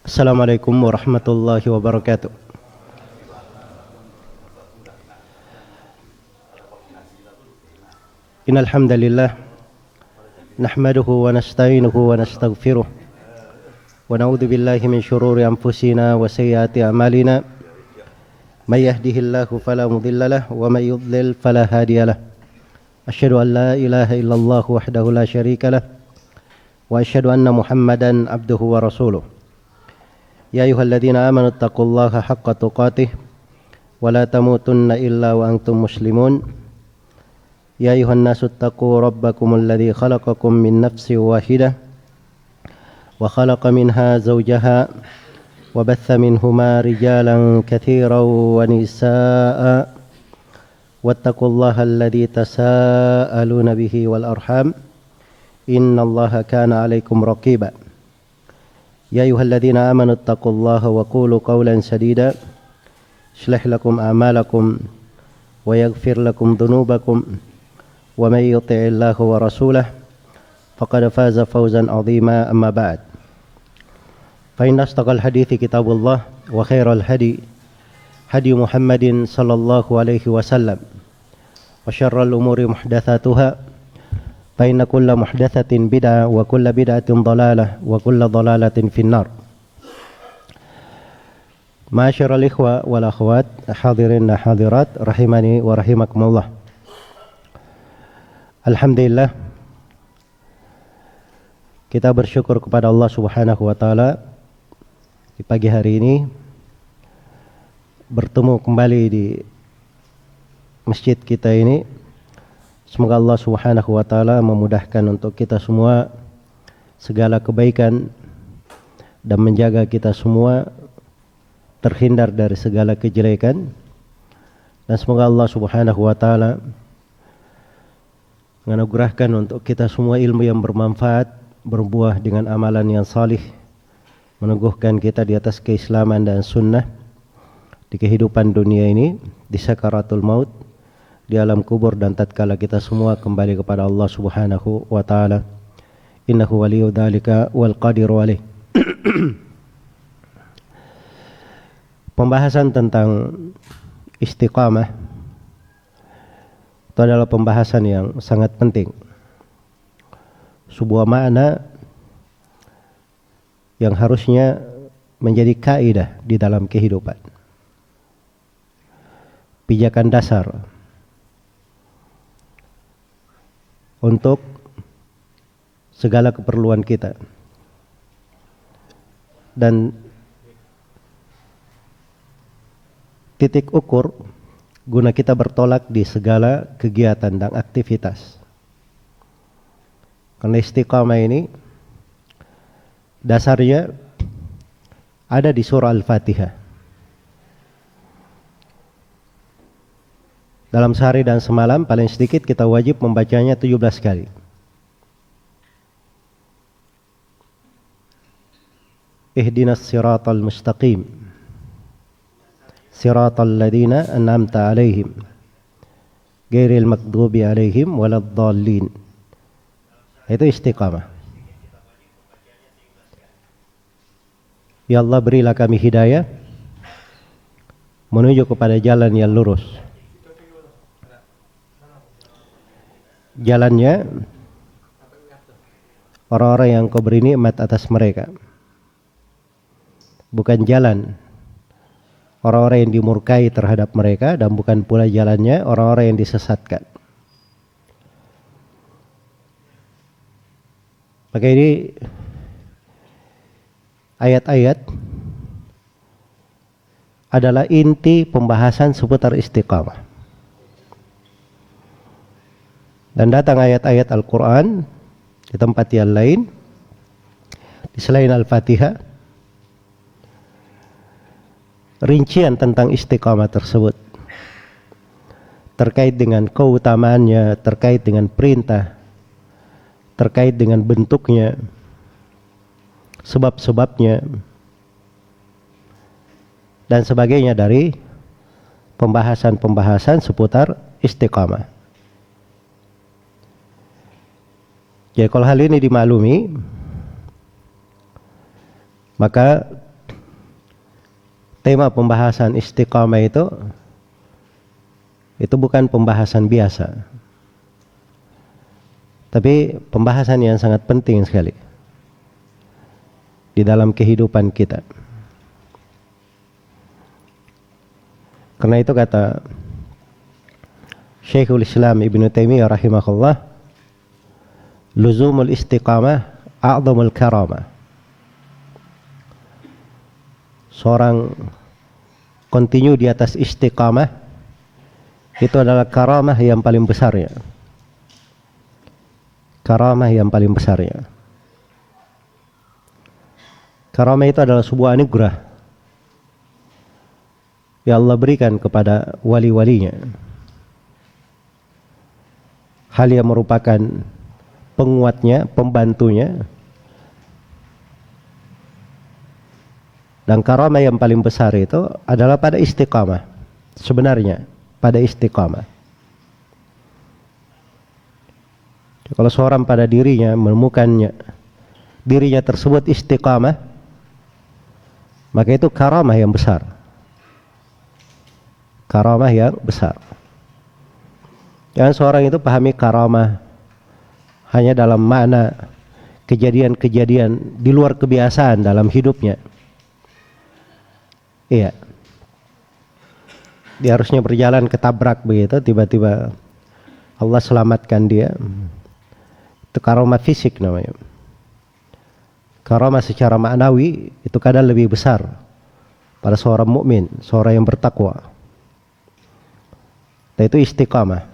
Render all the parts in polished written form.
Assalamualaikum warahmatullahi wabarakatuh. Innal hamdalillah nahmaduhu wa nasta'inuhu wa nastaghfiruh wa na'udzu billahi min shururi anfusina wa sayyiati a'malina. May yahdihillahu fala mudilla lahu wa may yudlil fala hadiya lahu. Asyhadu an la ilaha illallah wahdahu la syarika lahu wa asyhadu anna Muhammadan abduhu wa rasuluh. Ya ayyuhalladzina amanu taqullaha haqqa tuqatih wa la tamutunna illa wa antum muslimun. Ya ayyuhan nasu taqu rabbakumul ladzi khalaqakum min nafsin wahidah wa khalaqa minha zawjaha wa batha minhuma rijalan katsiran wa nisaa'a wattaqullaha alladzi tasaaluna bihi wal arham innallaha kana 'alaikum raqiba. Ya ayyuhalladzina amanu taqullaha wa qulu qawlan sadida yuslih lakum a'malakum wa yaghfir lakum dhunubakum wa may yuti'illaha wa rasulahu faqad faza fawzan 'azima. Amma ba'd. Fa inna asdaqal hadithi kitabullah wa khairal hadi hadi Muhammadin sallallahu alaihi wasallam wa syarral umuri muhdatsatuha fa inna kulla muhdatsatin bid'ah wa kulla bid'atin dhalalah wa kulla dhalalatin finnar. Ma'asyiral ikhwa wal akhwat, hadirin dan hadirat rahimani wa rahimakumullah. Alhamdulillah, kita bersyukur kepada Allah Subhanahu wa taala di pagi hari ini bertemu kembali di masjid kita ini. Semoga Allah Subhanahu wa taala memudahkan untuk kita semua segala kebaikan dan menjaga kita semua terhindar dari segala kejelekan. Dan semoga Allah Subhanahu wa taala menganugerahkan untuk kita semua ilmu yang bermanfaat, berbuah dengan amalan yang salih, meneguhkan kita di atas keislaman dan sunnah di kehidupan dunia ini, di sakaratul maut, di alam kubur, dan tatkala kita semua kembali kepada Allah Subhanahu wa taala. Innahu waliyyu dzalika wal qadiru alaih. Pembahasan tentang istiqamah itu adalah pembahasan yang sangat penting. Sebuah makna yang harusnya menjadi kaidah di dalam kehidupan. Pijakan dasar untuk segala keperluan kita dan titik ukur guna kita bertolak di segala kegiatan dan aktivitas. Karena istiqamah ini dasarnya ada di surah Al-Fatihah. Dalam sehari dan semalam paling sedikit kita wajib membacanya 17 kali. Ihdinas siratal mustaqim, siratal ladzina an'amta alaihim, ghairil maghdubi alaihim waladdallin. Itu istiqamah. Ya Allah, berilah kami hidayah menuju kepada jalan yang lurus. Jalannya orang-orang yang kau beri nikmat atas mereka, bukan jalan orang-orang yang dimurkai terhadap mereka, dan bukan pula jalannya orang-orang yang disesatkan. Maka ini ayat-ayat adalah inti pembahasan seputar istiqamah. Dan datang ayat-ayat Al-Quran di tempat yang lain di selain Al-Fatihah, rincian tentang istiqamah tersebut, terkait dengan keutamaannya, terkait dengan perintah, terkait dengan bentuknya, sebab-sebabnya, dan sebagainya dari pembahasan-pembahasan seputar istiqamah. Jadi kalau hal ini dimaklumi, maka tema pembahasan istiqamah itu bukan pembahasan biasa, tapi pembahasan yang sangat penting sekali di dalam kehidupan kita. Karena itu kata Syekhul Islam Ibn Taimiyah rahimahullah, luzumul istiqamah a'zamul karamah. Seorang continue di atas istiqamah itu adalah karamah yang paling besarnya. Karamah yang paling besarnya. Karamah itu adalah sebuah anugerah yang Allah berikan kepada wali-walinya. Hal yang merupakan penguatnya, pembantunya. Dan karamah yang paling besar itu adalah pada istiqamah. Sebenarnya pada istiqamah. Kalau seorang pada dirinya menemukannya, dirinya tersebut istiqamah, maka itu karamah yang besar. Karamah yang besar. Jangan seorang itu pahami karamah hanya dalam makna kejadian-kejadian di luar kebiasaan dalam hidupnya. Iya. Dia harusnya berjalan ketabrak begitu, tiba-tiba Allah selamatkan dia. Itu karamah fisik namanya. Karamah secara maknawi itu kadang lebih besar pada seorang mukmin, seorang yang bertakwa. Dan itu istiqamah.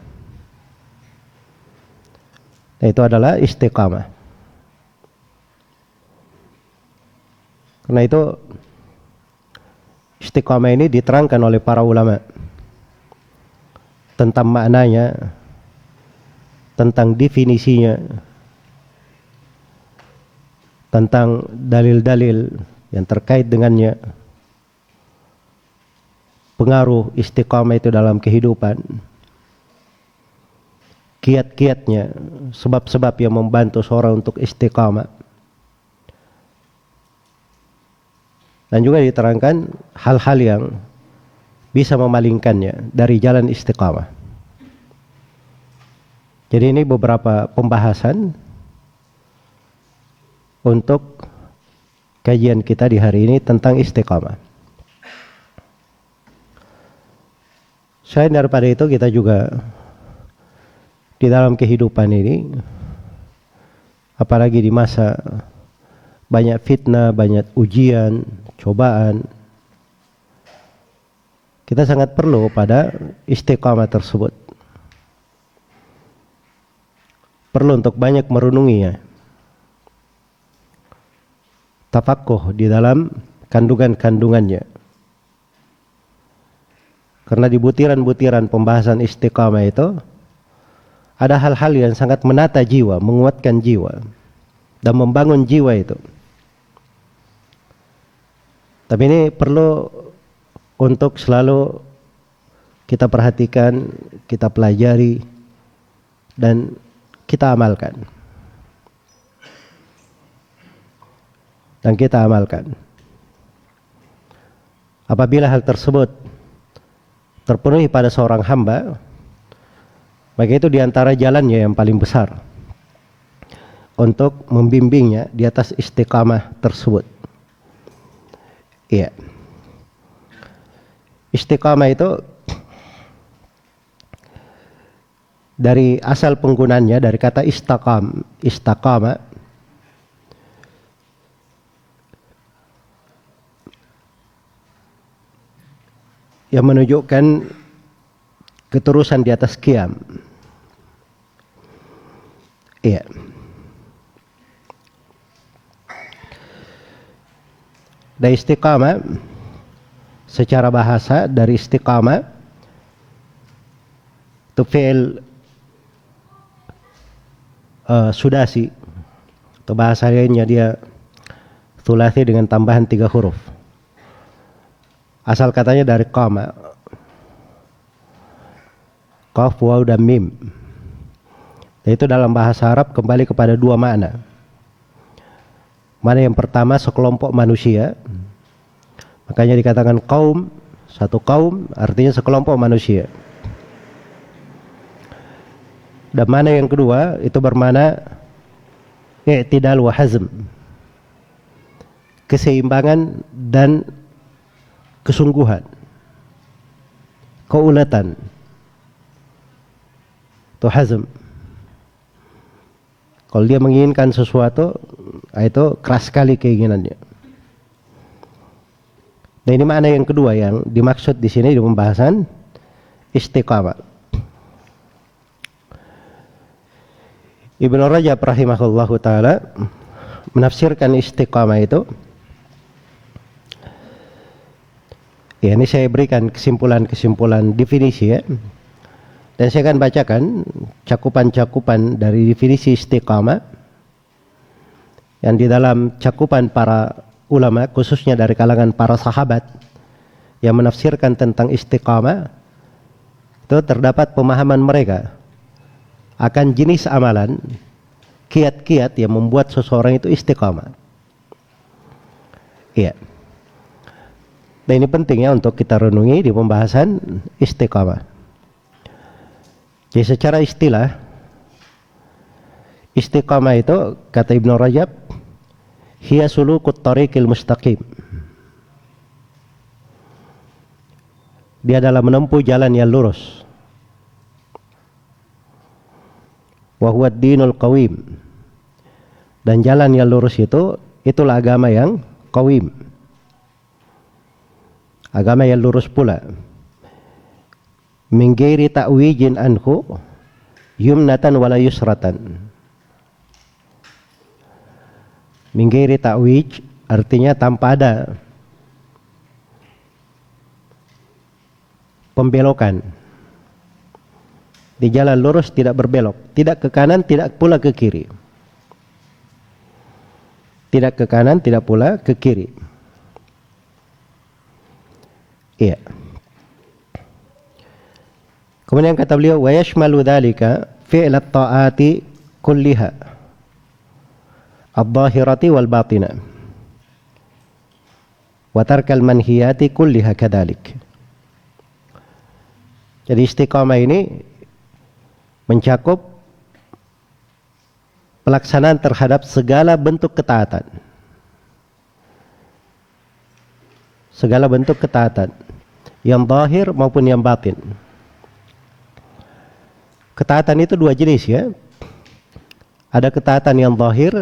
Dan itu adalah istiqamah. Karena itu istiqamah ini diterangkan oleh para ulama tentang maknanya, tentang definisinya, tentang dalil-dalil yang terkait dengannya, pengaruh istiqamah itu dalam kehidupan, kiat-kiatnya, sebab-sebab yang membantu seorang untuk istiqamah. Dan juga diterangkan hal-hal yang bisa memalingkannya dari jalan istiqamah. Jadi ini beberapa pembahasan untuk kajian kita di hari ini tentang istiqamah. Selain daripada itu, kita juga di dalam kehidupan ini, apalagi di masa banyak fitnah, banyak ujian, cobaan, kita sangat perlu pada istiqamah tersebut. Perlu untuk banyak merenunginya, tafaqquh di dalam kandungan-kandungannya. Karena di butiran-butiran pembahasan istiqamah itu ada hal-hal yang sangat menata jiwa, menguatkan jiwa, dan membangun jiwa itu. Tapi ini perlu untuk selalu kita perhatikan, kita pelajari, dan kita amalkan. Dan kita amalkan. Apabila hal tersebut terpenuhi pada seorang hamba, maka itu diantara jalannya yang paling besar untuk membimbingnya di atas istiqamah tersebut. Iya. Istiqamah itu dari asal penggunaannya dari kata istaqama, yang menunjukkan keterusan di atas qiyam. Iya. Dan istiqamah secara bahasa dari istiqamah itu fi'il sudasi, atau bahasa lainnya dia thulathi dengan tambahan 3 huruf. Asal katanya dari qama, qaf, waw, dan mim. Dan itu dalam bahasa Arab kembali kepada 2 makna. Mana yang pertama, sekelompok manusia Makanya dikatakan kaum, satu kaum artinya sekelompok manusia. Dan mana yang kedua itu bermana i'tidal wa hazm, keseimbangan dan kesungguhan, keulatan. Itu hazm. Kalau dia menginginkan sesuatu, itu keras sekali keinginannya. Nah, ini makna yang kedua yang dimaksud di sini di pembahasan istiqamah. Ibnu Rajab rahimahullahu taala menafsirkan istiqamah itu, ya ini saya berikan kesimpulan definisi ya. Dan saya akan bacakan cakupan-cakupan dari definisi istiqamah yang di dalam cakupan para ulama, khususnya dari kalangan para sahabat yang menafsirkan tentang istiqamah, itu terdapat pemahaman mereka akan jenis amalan, kiat-kiat yang membuat seseorang itu istiqamah. Iya. Dan ini penting ya untuk kita renungi di pembahasan istiqamah. Jadi secara istilah, istiqamah itu kata Ibnu Rajab, hiya sulukut tariqil mustaqim. Dia adalah menempuh jalan yang lurus. Wa huwa ad-dinul qawim. Dan jalan yang lurus itu, itulah agama yang qawim. Agama yang lurus pula. Min ghairi ta'wijin anhu yumnatan wala yusratan. Min ghairi ta'wij artinya tanpa ada pembelokan. Di jalan lurus tidak berbelok, tidak ke kanan, tidak pula ke kiri. Tidak ke kanan, tidak pula ke kiri. Iya. Kemudian kata beliau, wa yashmalu dzalika fi'l at-ta'ati kulliha adh-dhahirati wal batinah wa tarkal manhiyati kulliha kadzalik. Jadi istiqamah ini mencakup pelaksanaan terhadap segala bentuk ketaatan. Segala bentuk ketaatan yang zahir maupun yang batin. Ketaatan itu dua jenis ya. Ada ketaatan yang zahir,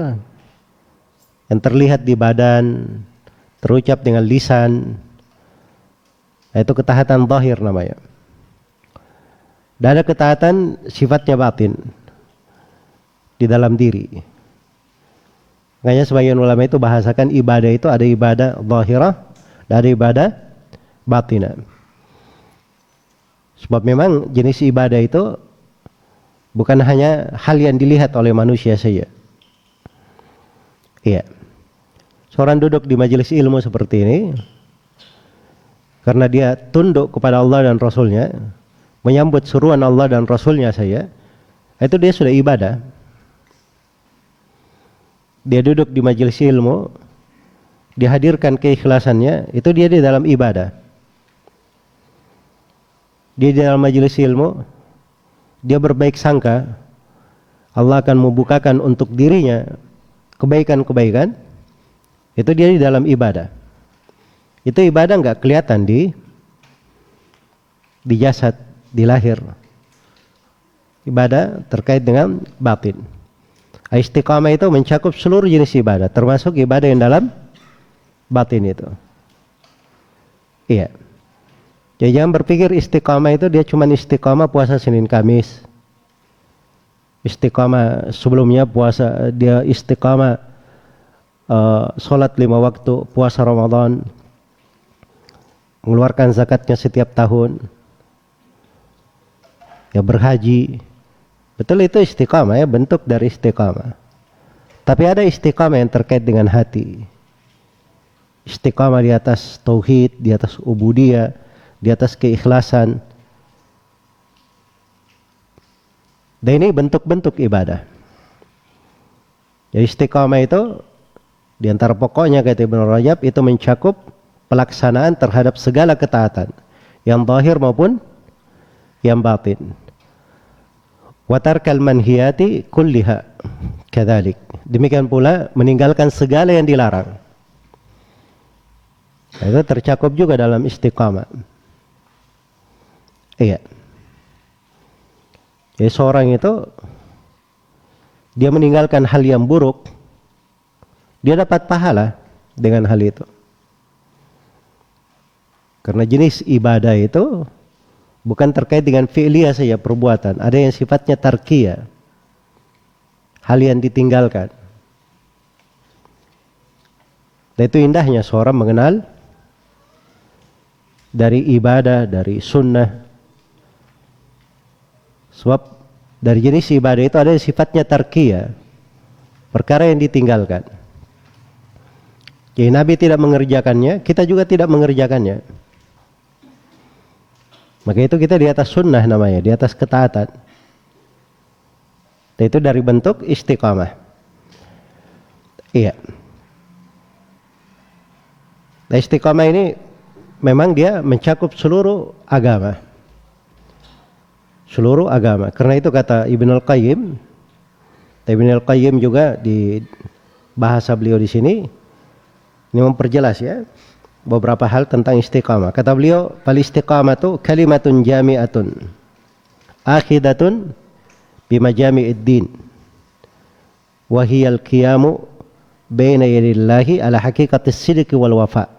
yang terlihat di badan, terucap dengan lisan. Itu ketaatan zahir namanya. Dan ada ketaatan sifatnya batin, di dalam diri. Makanya sebagian ulama itu bahasakan ibadah itu ada ibadah zahirah, dan ada ibadah batinah. Sebab memang jenis ibadah itu bukan hanya hal yang dilihat oleh manusia saja. Iya. Seorang duduk di majelis ilmu seperti ini, karena dia tunduk kepada Allah dan Rasulnya, menyambut seruan Allah dan Rasulnya saja, itu dia sudah ibadah. Dia duduk di majelis ilmu, dihadirkan keikhlasannya, itu dia di dalam ibadah. Dia di dalam majelis ilmu, dia berbaik sangka Allah akan membukakan untuk dirinya kebaikan-kebaikan, itu dia di dalam ibadah. Itu ibadah nggak kelihatan di jasad, di lahir. Ibadah terkait dengan batin. Istiqamah itu mencakup seluruh jenis ibadah, termasuk ibadah yang dalam batin itu. Iya. Jadi jangan berpikir istiqamah itu dia cuma istiqamah puasa Senin Kamis. Istiqamah sebelumnya puasa, dia istiqamah sholat 5 waktu, puasa Ramadan, mengeluarkan zakatnya setiap tahun, ya berhaji. Betul, itu istiqamah ya, bentuk dari istiqamah. Tapi ada istiqamah yang terkait dengan hati. Istiqamah di atas tauhid, di atas ubudiyah, di atas keikhlasan. Dan ini bentuk-bentuk ibadah. Jadi istiqamah itu di antara pokoknya kata Ibnu Rajab itu mencakup pelaksanaan terhadap segala ketaatan, yang zahir maupun yang batin. Wa tarkal manhiyati kulliha kadzalik. Demikian pula meninggalkan segala yang dilarang. Itu tercakup juga dalam istiqamah. Iya. Jadi seorang itu dia meninggalkan hal yang buruk, dia dapat pahala dengan hal itu. Karena jenis ibadah itu bukan terkait dengan fi'liyah saja, perbuatan. Ada yang sifatnya tarkiyah, hal yang ditinggalkan. Dan itu indahnya seorang mengenal dari ibadah, dari sunnah. Sebab dari jenis ibadah itu ada yang sifatnya tarkiyah, perkara yang ditinggalkan. Jadi Nabi tidak mengerjakannya, kita juga tidak mengerjakannya. Maka itu kita di atas sunnah namanya, di atas ketaatan. Dan itu dari bentuk istiqamah. Iya. Nah, istiqamah ini memang dia mencakup seluruh agama. Seluruh agama. Karena itu kata Ibnul Qayyim, Ibnul Qayyim juga di bahasa beliau di sini ini memperjelas ya beberapa hal tentang istiqamah. Kata beliau, "Fal istiqamatu kalimatun jami'atun akhidatun bimajami'id din wa hiya al-qiyamu baina yadillahi ala haqiqatis sidqi wal wafa."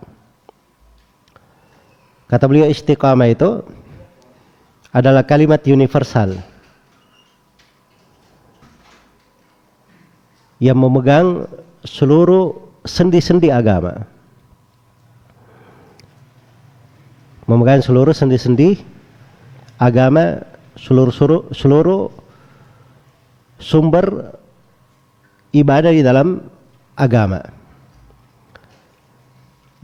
Kata beliau, istiqamah itu adalah kalimat universal yang memegang seluruh sendi-sendi agama. Memegang seluruh sendi-sendi agama, seluruh sumber ibadah di dalam agama.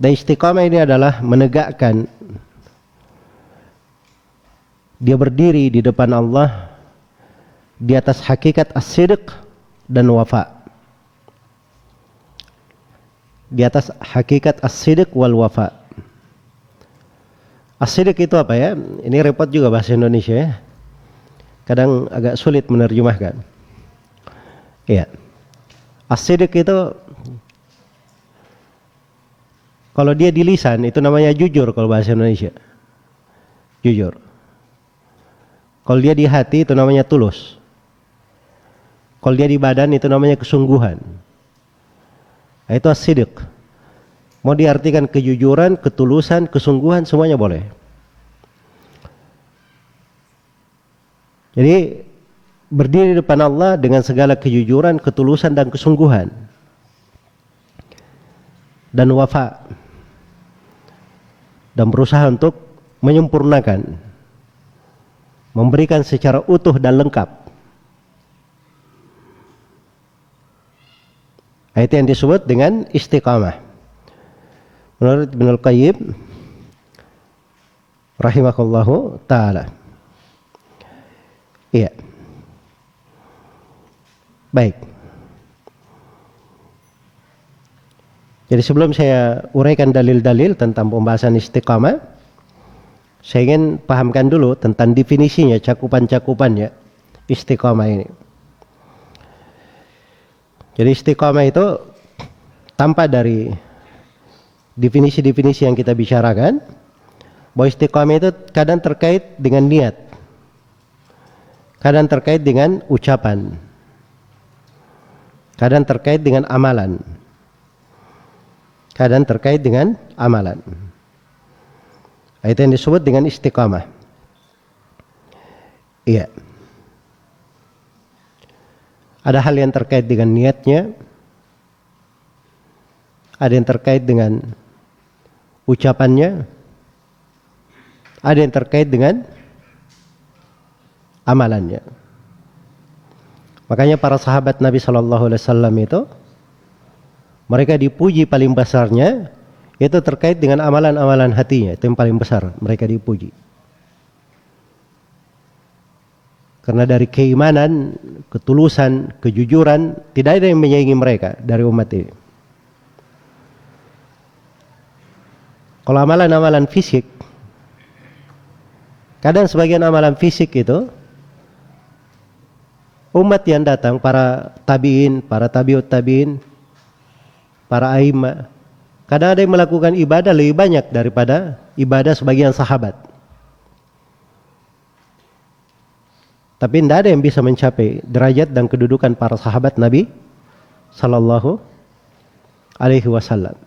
Dan istiqamah ini adalah menegakkan, dia berdiri di depan Allah di atas hakikat as-sidq dan wafa. Di atas hakikat as-sidq wal wafa. As-sidq itu apa ya? Ini repot juga bahasa Indonesia ya. Kadang agak sulit menerjemahkan. Iya. As-sidq itu kalau dia di lisan itu namanya jujur kalau bahasa Indonesia. Jujur. Kalau dia di hati itu namanya tulus. Kalau dia di badan itu namanya kesungguhan. Nah, itu as-sidq. Mau diartikan kejujuran, ketulusan, kesungguhan, semuanya boleh. Jadi berdiri di depan Allah dengan segala kejujuran, ketulusan dan kesungguhan. Dan wafa. Dan berusaha untuk menyempurnakan, memberikan secara utuh dan lengkap. Itu yang disebut dengan istiqamah. Menurut Ibnul Qayyim rahimahullahu ta'ala. Iya. Baik. Jadi sebelum saya uraikan dalil-dalil tentang pembahasan istiqamah, saya ingin pahamkan dulu tentang definisinya, cakupan-cakupannya istiqamah ini. Jadi istiqamah itu tampak dari definisi-definisi yang kita bicarakan, bahwa istiqamah itu kadang terkait dengan niat, kadang terkait dengan ucapan, kadang terkait dengan amalan, kadang terkait dengan amalan. Itu yang disebut dengan istiqamah. Iya. Ada hal yang terkait dengan niatnya, ada yang terkait dengan ucapannya, ada yang terkait dengan amalannya. Makanya para sahabat Nabi Shallallahu Alaihi Wasallam itu, mereka dipuji paling besarnya itu terkait dengan amalan-amalan hatinya, itu yang paling besar mereka dipuji. Karena dari keimanan, ketulusan, kejujuran, tidak ada yang menyaingi mereka dari umat ini. Kalau amalan-amalan fisik, kadang sebagian amalan fisik itu umat yang datang, para tabi'in, para tabi'ut tabi'in, para a'immah, kadang ada yang melakukan ibadah lebih banyak daripada ibadah sebagian sahabat. Tapi tidak ada yang bisa mencapai derajat dan kedudukan para sahabat Nabi Sallallahu Alaihi Wasallam.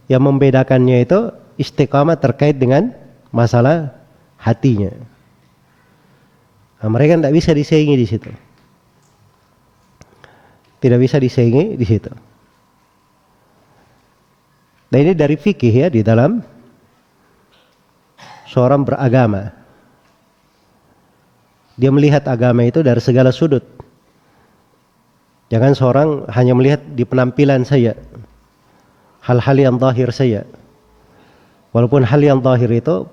Yang membedakannya itu istiqamah terkait dengan masalah hatinya. Nah, mereka tidak bisa disaingi di situ. Tidak bisa disaingi di situ. Nah, ini dari fikih ya, di dalam seorang beragama. Dia melihat agama itu dari segala sudut. Jangan seorang hanya melihat di penampilan saja, hal-hal yang zahir saja. Walaupun hal yang zahir itu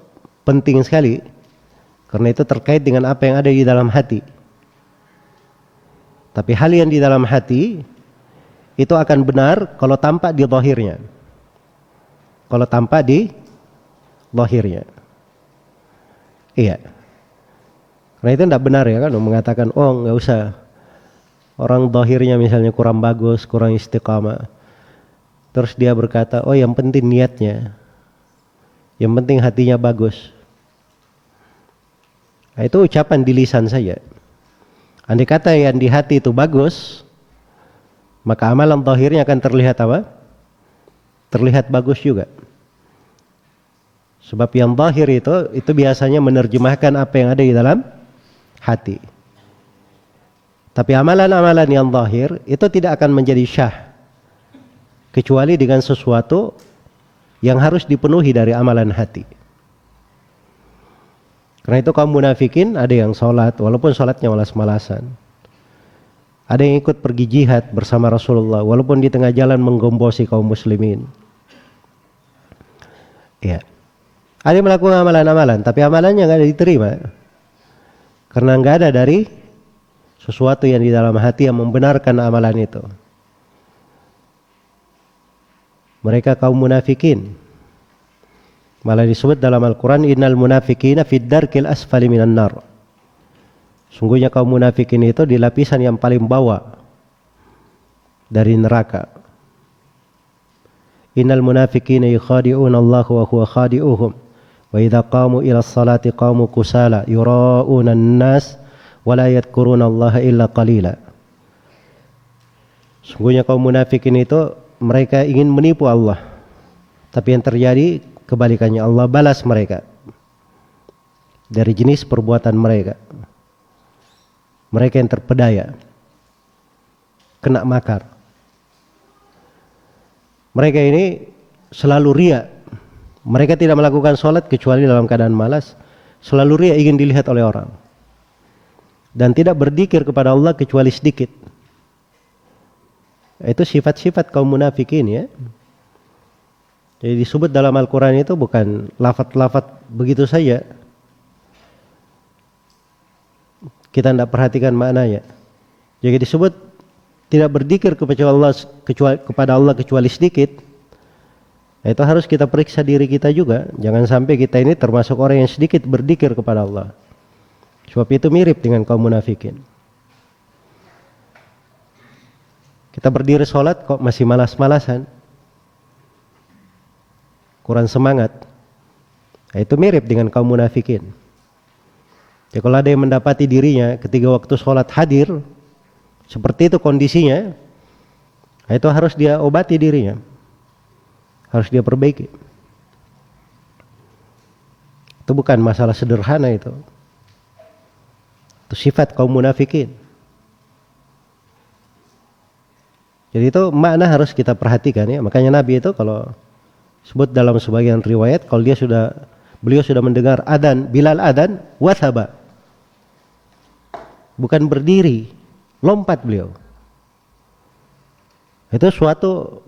penting sekali, karena itu terkait dengan apa yang ada di dalam hati. Tapi hal yang di dalam hati itu akan benar kalau tampak di zahirnya. Kalau tampak di zahirnya. Iya. Karena itu tidak benar ya kan, mengatakan oh nggak usah, orang zahirnya misalnya kurang bagus, kurang istiqamah, terus dia berkata oh yang penting niatnya, yang penting hatinya bagus. Nah, itu ucapan di lisan saja. Andai kata yang di hati itu bagus, maka amalan zahirnya akan terlihat apa? Terlihat bagus juga. Sebab yang zahir itu biasanya menerjemahkan apa yang ada di dalam hati. Tapi amalan-amalan yang zahir itu tidak akan menjadi syah kecuali dengan sesuatu yang harus dipenuhi dari amalan hati. Karena itu kaum munafikin ada yang sholat walaupun sholatnya malas-malasan. Ada yang ikut pergi jihad bersama Rasulullah walaupun di tengah jalan menggombosi kaum muslimin. Ya. Ada yang melakukan amalan-amalan tapi amalannya nggak diterima. Karena nggak ada dari sesuatu yang di dalam hati yang membenarkan amalan itu. Mereka kaum munafikin. Malah disebut dalam Al-Quran, innal munafikina fid darkil asfali minan nar. Sungguhnya kaum munafikin itu di lapisan yang paling bawah dari neraka. Innal munafikina yukhadi'una Allah wa huwa khadi'uhum. Wa idza qamu ila salati qamu kusala yura'una an-nas wa la yadhkuruna Allah illa qalila. Sungguhnya kaum munafikin itu mereka ingin menipu Allah. Tapi yang terjadi kebalikannya, Allah balas mereka dari jenis perbuatan mereka. Mereka yang terpedaya, kena makar. Mereka ini selalu riya. Mereka tidak melakukan sholat kecuali dalam keadaan malas. Selalu riya, ingin dilihat oleh orang. Dan tidak berzikir kepada Allah kecuali sedikit. Itu sifat-sifat kaum munafikin ya. Jadi disebut dalam Al-Quran itu bukan lafaz-lafaz begitu saja. Kita tidak perhatikan maknanya. Jadi disebut tidak berzikir kepada Allah kecuali sedikit. Itu harus kita periksa diri kita juga. Jangan sampai kita ini termasuk orang yang sedikit berzikir kepada Allah. Sebab itu mirip dengan kaum munafikin. Kita berdiri sholat kok masih malas-malasan, kurang semangat. Nah, itu mirip dengan kaum munafikin. Ya, kalau ada yang mendapati dirinya ketika waktu sholat hadir, seperti itu kondisinya, nah, itu harus dia obati dirinya. Harus dia perbaiki. Itu bukan masalah sederhana itu. Itu sifat kaum munafikin. Jadi itu makna harus kita perhatikan ya. Makanya Nabi itu kalau sebut dalam sebagian riwayat, kalau beliau sudah mendengar adzan, Bilal adzan, wathaba. Bukan berdiri, lompat beliau. Itu suatu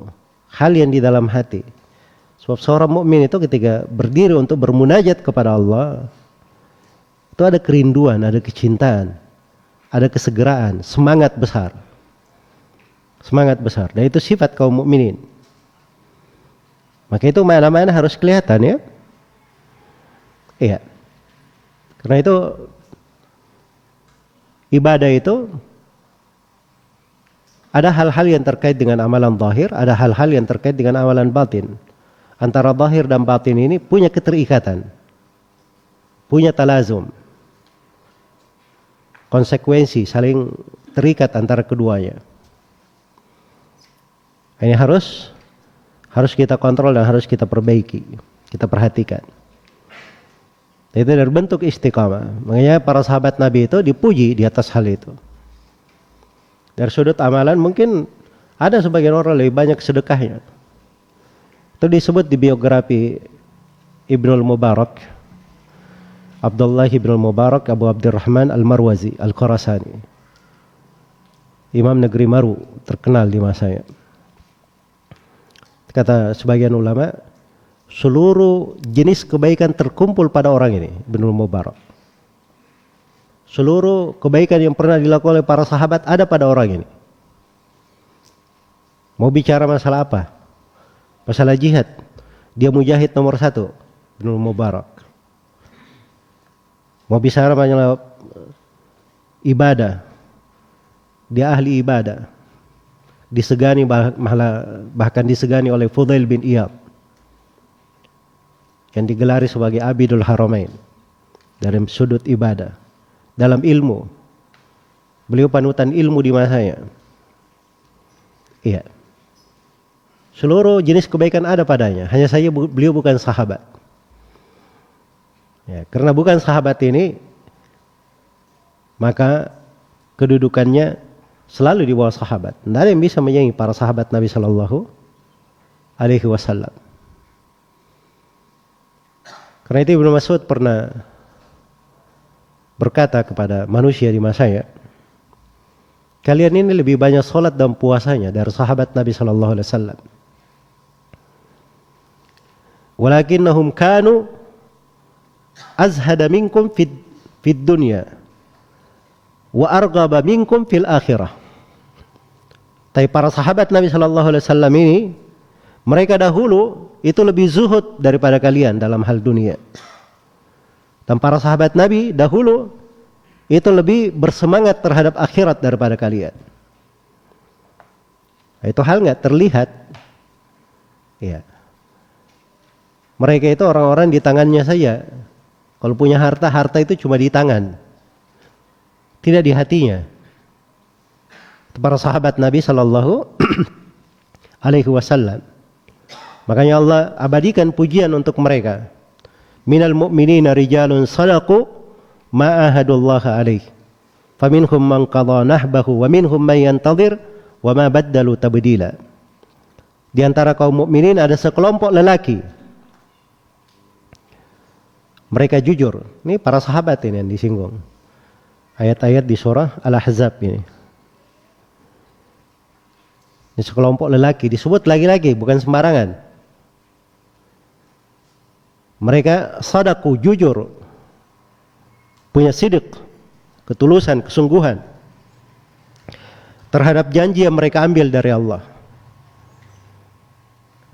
hal yang di dalam hati. Sebab seorang mukmin itu ketika berdiri untuk bermunajat kepada Allah, itu ada kerinduan, ada kecintaan, ada kesegeraan, semangat besar. Semangat besar. Dan itu sifat kaum mukminin. Maka itu mana-mana harus kelihatan ya. Iya. Karena itu ibadah itu ada hal-hal yang terkait dengan amalan zahir, ada hal-hal yang terkait dengan amalan batin. Antara zahir dan batin ini punya keterikatan, punya talazum, konsekuensi, saling terikat antara keduanya. Ini harus kita kontrol dan harus kita perbaiki, kita perhatikan. Itu dari bentuk istiqamah. Makanya para sahabat Nabi itu dipuji di atas hal itu. Dari sudut amalan mungkin ada sebagian orang lebih banyak sedekahnya. Itu disebut di biografi Ibnul Mubarak, Abdullah Ibnul Mubarak Abu Abdurrahman Al-Marwazi Al-Khurasani, Imam negeri Maru terkenal di masanya. Kata sebagian ulama, seluruh jenis kebaikan terkumpul pada orang ini, Ibnul Mubarak. Seluruh kebaikan yang pernah dilakukan oleh para sahabat ada pada orang ini. Mau bicara masalah apa? Masalah jihad. Dia mujahid nomor 1, Ibnul Mubarak. Mau bicara masalah ibadah. Dia ahli ibadah. Disegani bahkan disegani oleh Fudail bin Iyad yang digelari sebagai Abidul Haramain dari sudut ibadah. Dalam ilmu, beliau panutan ilmu di masanya. Iya. Seluruh jenis kebaikan ada padanya. Hanya saja beliau bukan sahabat. Ya, karena bukan sahabat ini, maka kedudukannya selalu di bawah sahabat. Tidak ada yang bisa menyaingi para sahabat Nabi Sallallahu Alaihi Wasallam. Karena itu Ibnu Mas'ud pernah berkata kepada manusia di masanya, kalian ini lebih banyak sholat dan puasanya dari sahabat Nabi Sallallahu Alaihi Wasallam. Walakinnahum kanu azhada minkum fid dunya wa arghaba minkum fil akhirah. Tapi para sahabat Nabi Sallallahu Alaihi Wasallam ini, mereka dahulu itu lebih zuhud daripada kalian dalam hal dunia. Dan para sahabat Nabi dahulu itu lebih bersemangat terhadap akhirat daripada kalian. Itu hal nggak terlihat. Ya. Mereka itu orang-orang di tangannya saja. Kalau punya harta, harta itu cuma di tangan, tidak di hatinya. Para sahabat Nabi Sallallahu Alaihi Wasallam. Makanya Allah abadikan pujian untuk mereka. Minal mu'minina rijalun sadaqu ma ahadullaha alaih. Faminhum man qadha nahbahu wa minhum man yantadhir wa ma baddalu tabdila. Di antara kaum mukminin ada sekelompok lelaki. Mereka jujur. Ini para sahabat ini yang disinggung. Ayat-ayat di surah Al-Ahzab ini. Ini sekelompok lelaki, disebut laki-laki, bukan sembarangan. Mereka sadaku, jujur, punya sidik, ketulusan, kesungguhan terhadap janji yang mereka ambil dari Allah.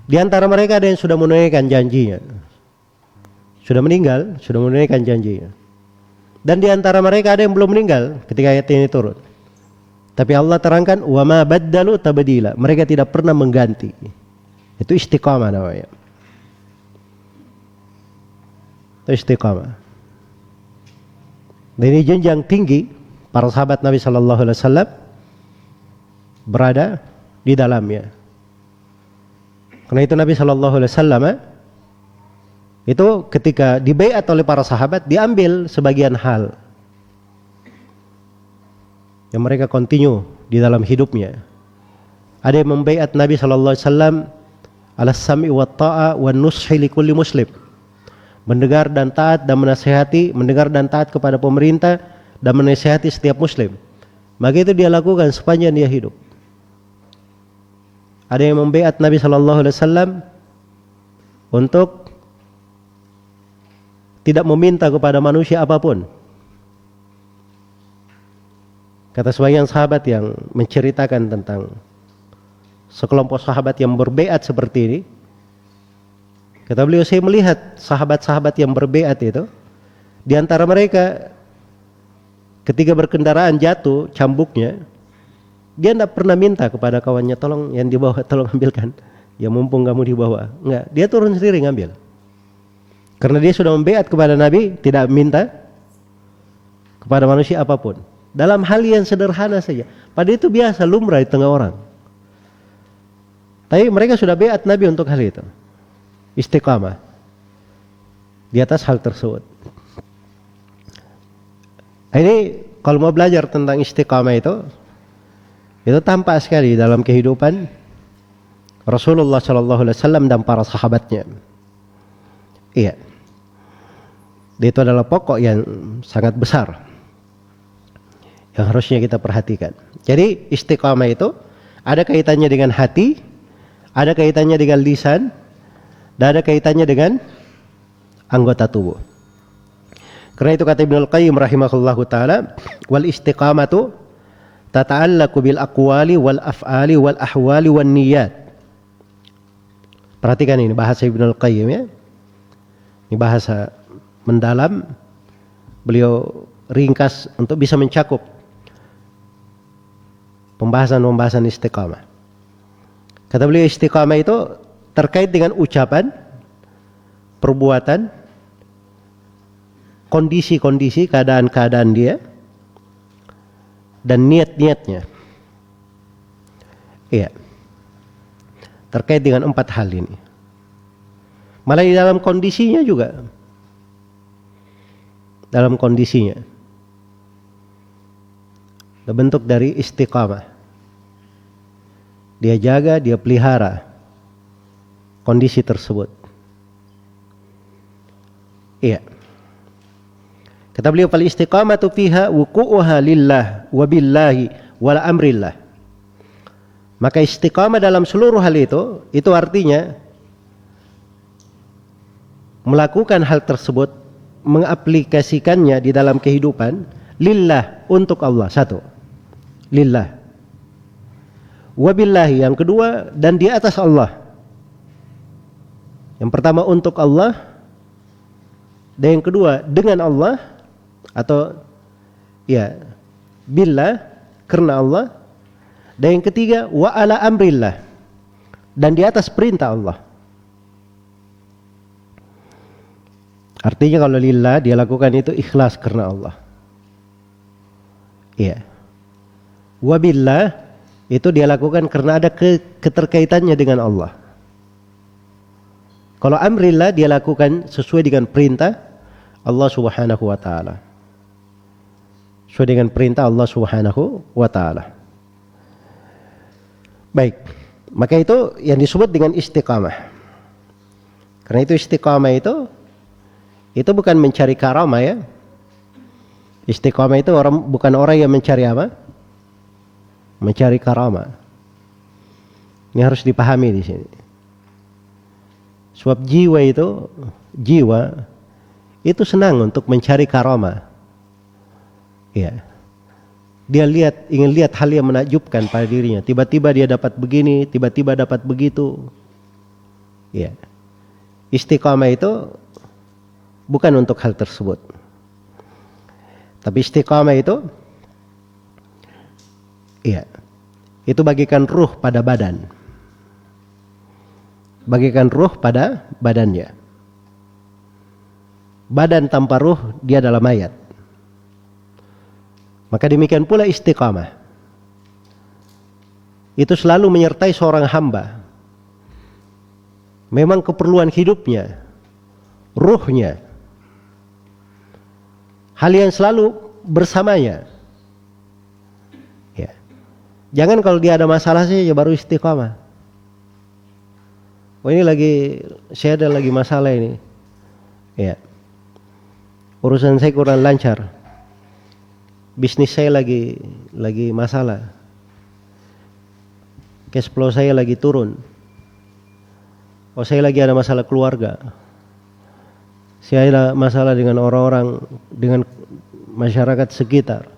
Di antara mereka ada yang sudah menunaikan janjinya, sudah meninggal, sudah menunaikan janjinya. Dan di antara mereka ada yang belum meninggal ketika ayat ini turun. Tapi Allah terangkan, wa ma baddalu tabdila. Mereka tidak pernah mengganti. Itu istiqamah namanya. Itu istiqamah. Dan ini jenjang tinggi para sahabat Nabi Sallallahu Alaihi Wasallam berada di dalamnya. Karena itu Nabi Sallallahu Alaihi Wasallam itu ketika dibaiat oleh para sahabat, diambil sebagian hal yang mereka continue di dalam hidupnya. Ada yang membaiat Nabi Sallallahu Alaihi Wasallam ala sam'i wa ta'a wa nushi li kulli muslim. Mendengar dan taat dan menasihati, mendengar dan taat kepada pemerintah dan menasihati setiap muslim. Maka itu dia lakukan sepanjang dia hidup. Ada yang membaiat Nabi Sallallahu Alaihi Wasallam untuk tidak meminta kepada manusia apapun. Kata sebagian sahabat yang menceritakan tentang sekelompok sahabat yang berbaiat seperti ini, Kata beliau, saya melihat sahabat-sahabat yang berbeat itu, di antara mereka ketika berkendaraan jatuh cambuknya, dia tidak pernah minta kepada kawannya, tolong yang dibawa, tolong ambilkan. Ya mumpung kamu dibawa. Enggak, dia turun sendiri ngambil. Karena dia sudah membeat kepada Nabi, tidak minta kepada manusia apapun. Dalam hal yang sederhana saja. Padahal itu biasa, lumrah di tengah orang. Tapi mereka sudah beat Nabi untuk hal itu. Istiqamah di atas hal tersebut. Ini kalau mau belajar tentang istiqamah itu tampak sekali dalam kehidupan Rasulullah SAW dan para sahabatnya. Iya, itu adalah pokok yang sangat besar yang harusnya kita perhatikan. Jadi istiqamah itu ada kaitannya dengan hati, ada kaitannya dengan lisan, dan ada kaitannya dengan anggota tubuh. Karena itu kata Ibnul Qayyim rahimahullahu ta'ala, wal istiqamatu tata'allaku bil aqwali wal af'ali wal ahwali wan niyat. Perhatikan ini bahasa Ibnul Qayyim ya. Ini bahasa mendalam. Beliau ringkas untuk bisa mencakup pembahasan istiqamah. Kata beliau, istiqamah itu terkait dengan ucapan, perbuatan, kondisi-kondisi, keadaan-keadaan dia, dan niat-niatnya. Iya. Terkait dengan 4 hal ini. Malah di dalam kondisinya juga. Dalam kondisinya. Bentuk dari istiqamah. Dia jaga, dia pelihara kondisi tersebut. Iya. Kata beliau, fal istiqamatu fiha wuqu'uha lillah wa billahi wala amrillah. Maka istiqamah dalam seluruh hal itu artinya melakukan hal tersebut, mengaplikasikannya di dalam kehidupan lillah, untuk Allah, satu. Lillah. Wabillahi, yang kedua, dan di atas Allah. Yang pertama untuk Allah, dan yang kedua dengan Allah, atau ya billah, karena Allah, dan yang ketiga wa ala amrillah, dan di atas perintah Allah. Artinya kalau lillah dia lakukan itu ikhlas karena Allah. Iya. Wabillah itu dia lakukan karena ada keterkaitannya dengan Allah. Kalau amrillah dia lakukan sesuai dengan perintah Allah Subhanahu wa taala. Sesuai dengan perintah Allah Subhanahu wa taala. Baik. Maka itu yang disebut dengan istiqamah. Karena itu istiqamah itu bukan mencari karamah ya. Istiqamah itu bukan orang yang mencari apa? Mencari karamah. Ini harus dipahami di sini. Sebab jiwa itu senang untuk mencari karamah. Ya. Dia ingin lihat hal yang menakjubkan pada dirinya. Tiba-tiba dia dapat begini, tiba-tiba dapat begitu. Ya. Istiqamah itu bukan untuk hal tersebut. Tapi istiqamah itu itu bagikan ruh pada badan. Bagikan ruh pada badannya. Badan tanpa ruh dia adalah mayat. Maka demikian pula istiqamah. Itu selalu menyertai seorang hamba. Memang keperluan hidupnya, ruhnya, hal yang selalu bersamanya. Ya. Jangan kalau dia ada masalah saja baru istiqamah. Oh ini saya ada lagi masalah ini. Ya. Urusan saya kurang lancar. Bisnis saya lagi masalah. Cash flow saya lagi turun. Oh saya lagi ada masalah keluarga. Saya ada masalah dengan orang-orang, dengan masyarakat sekitar.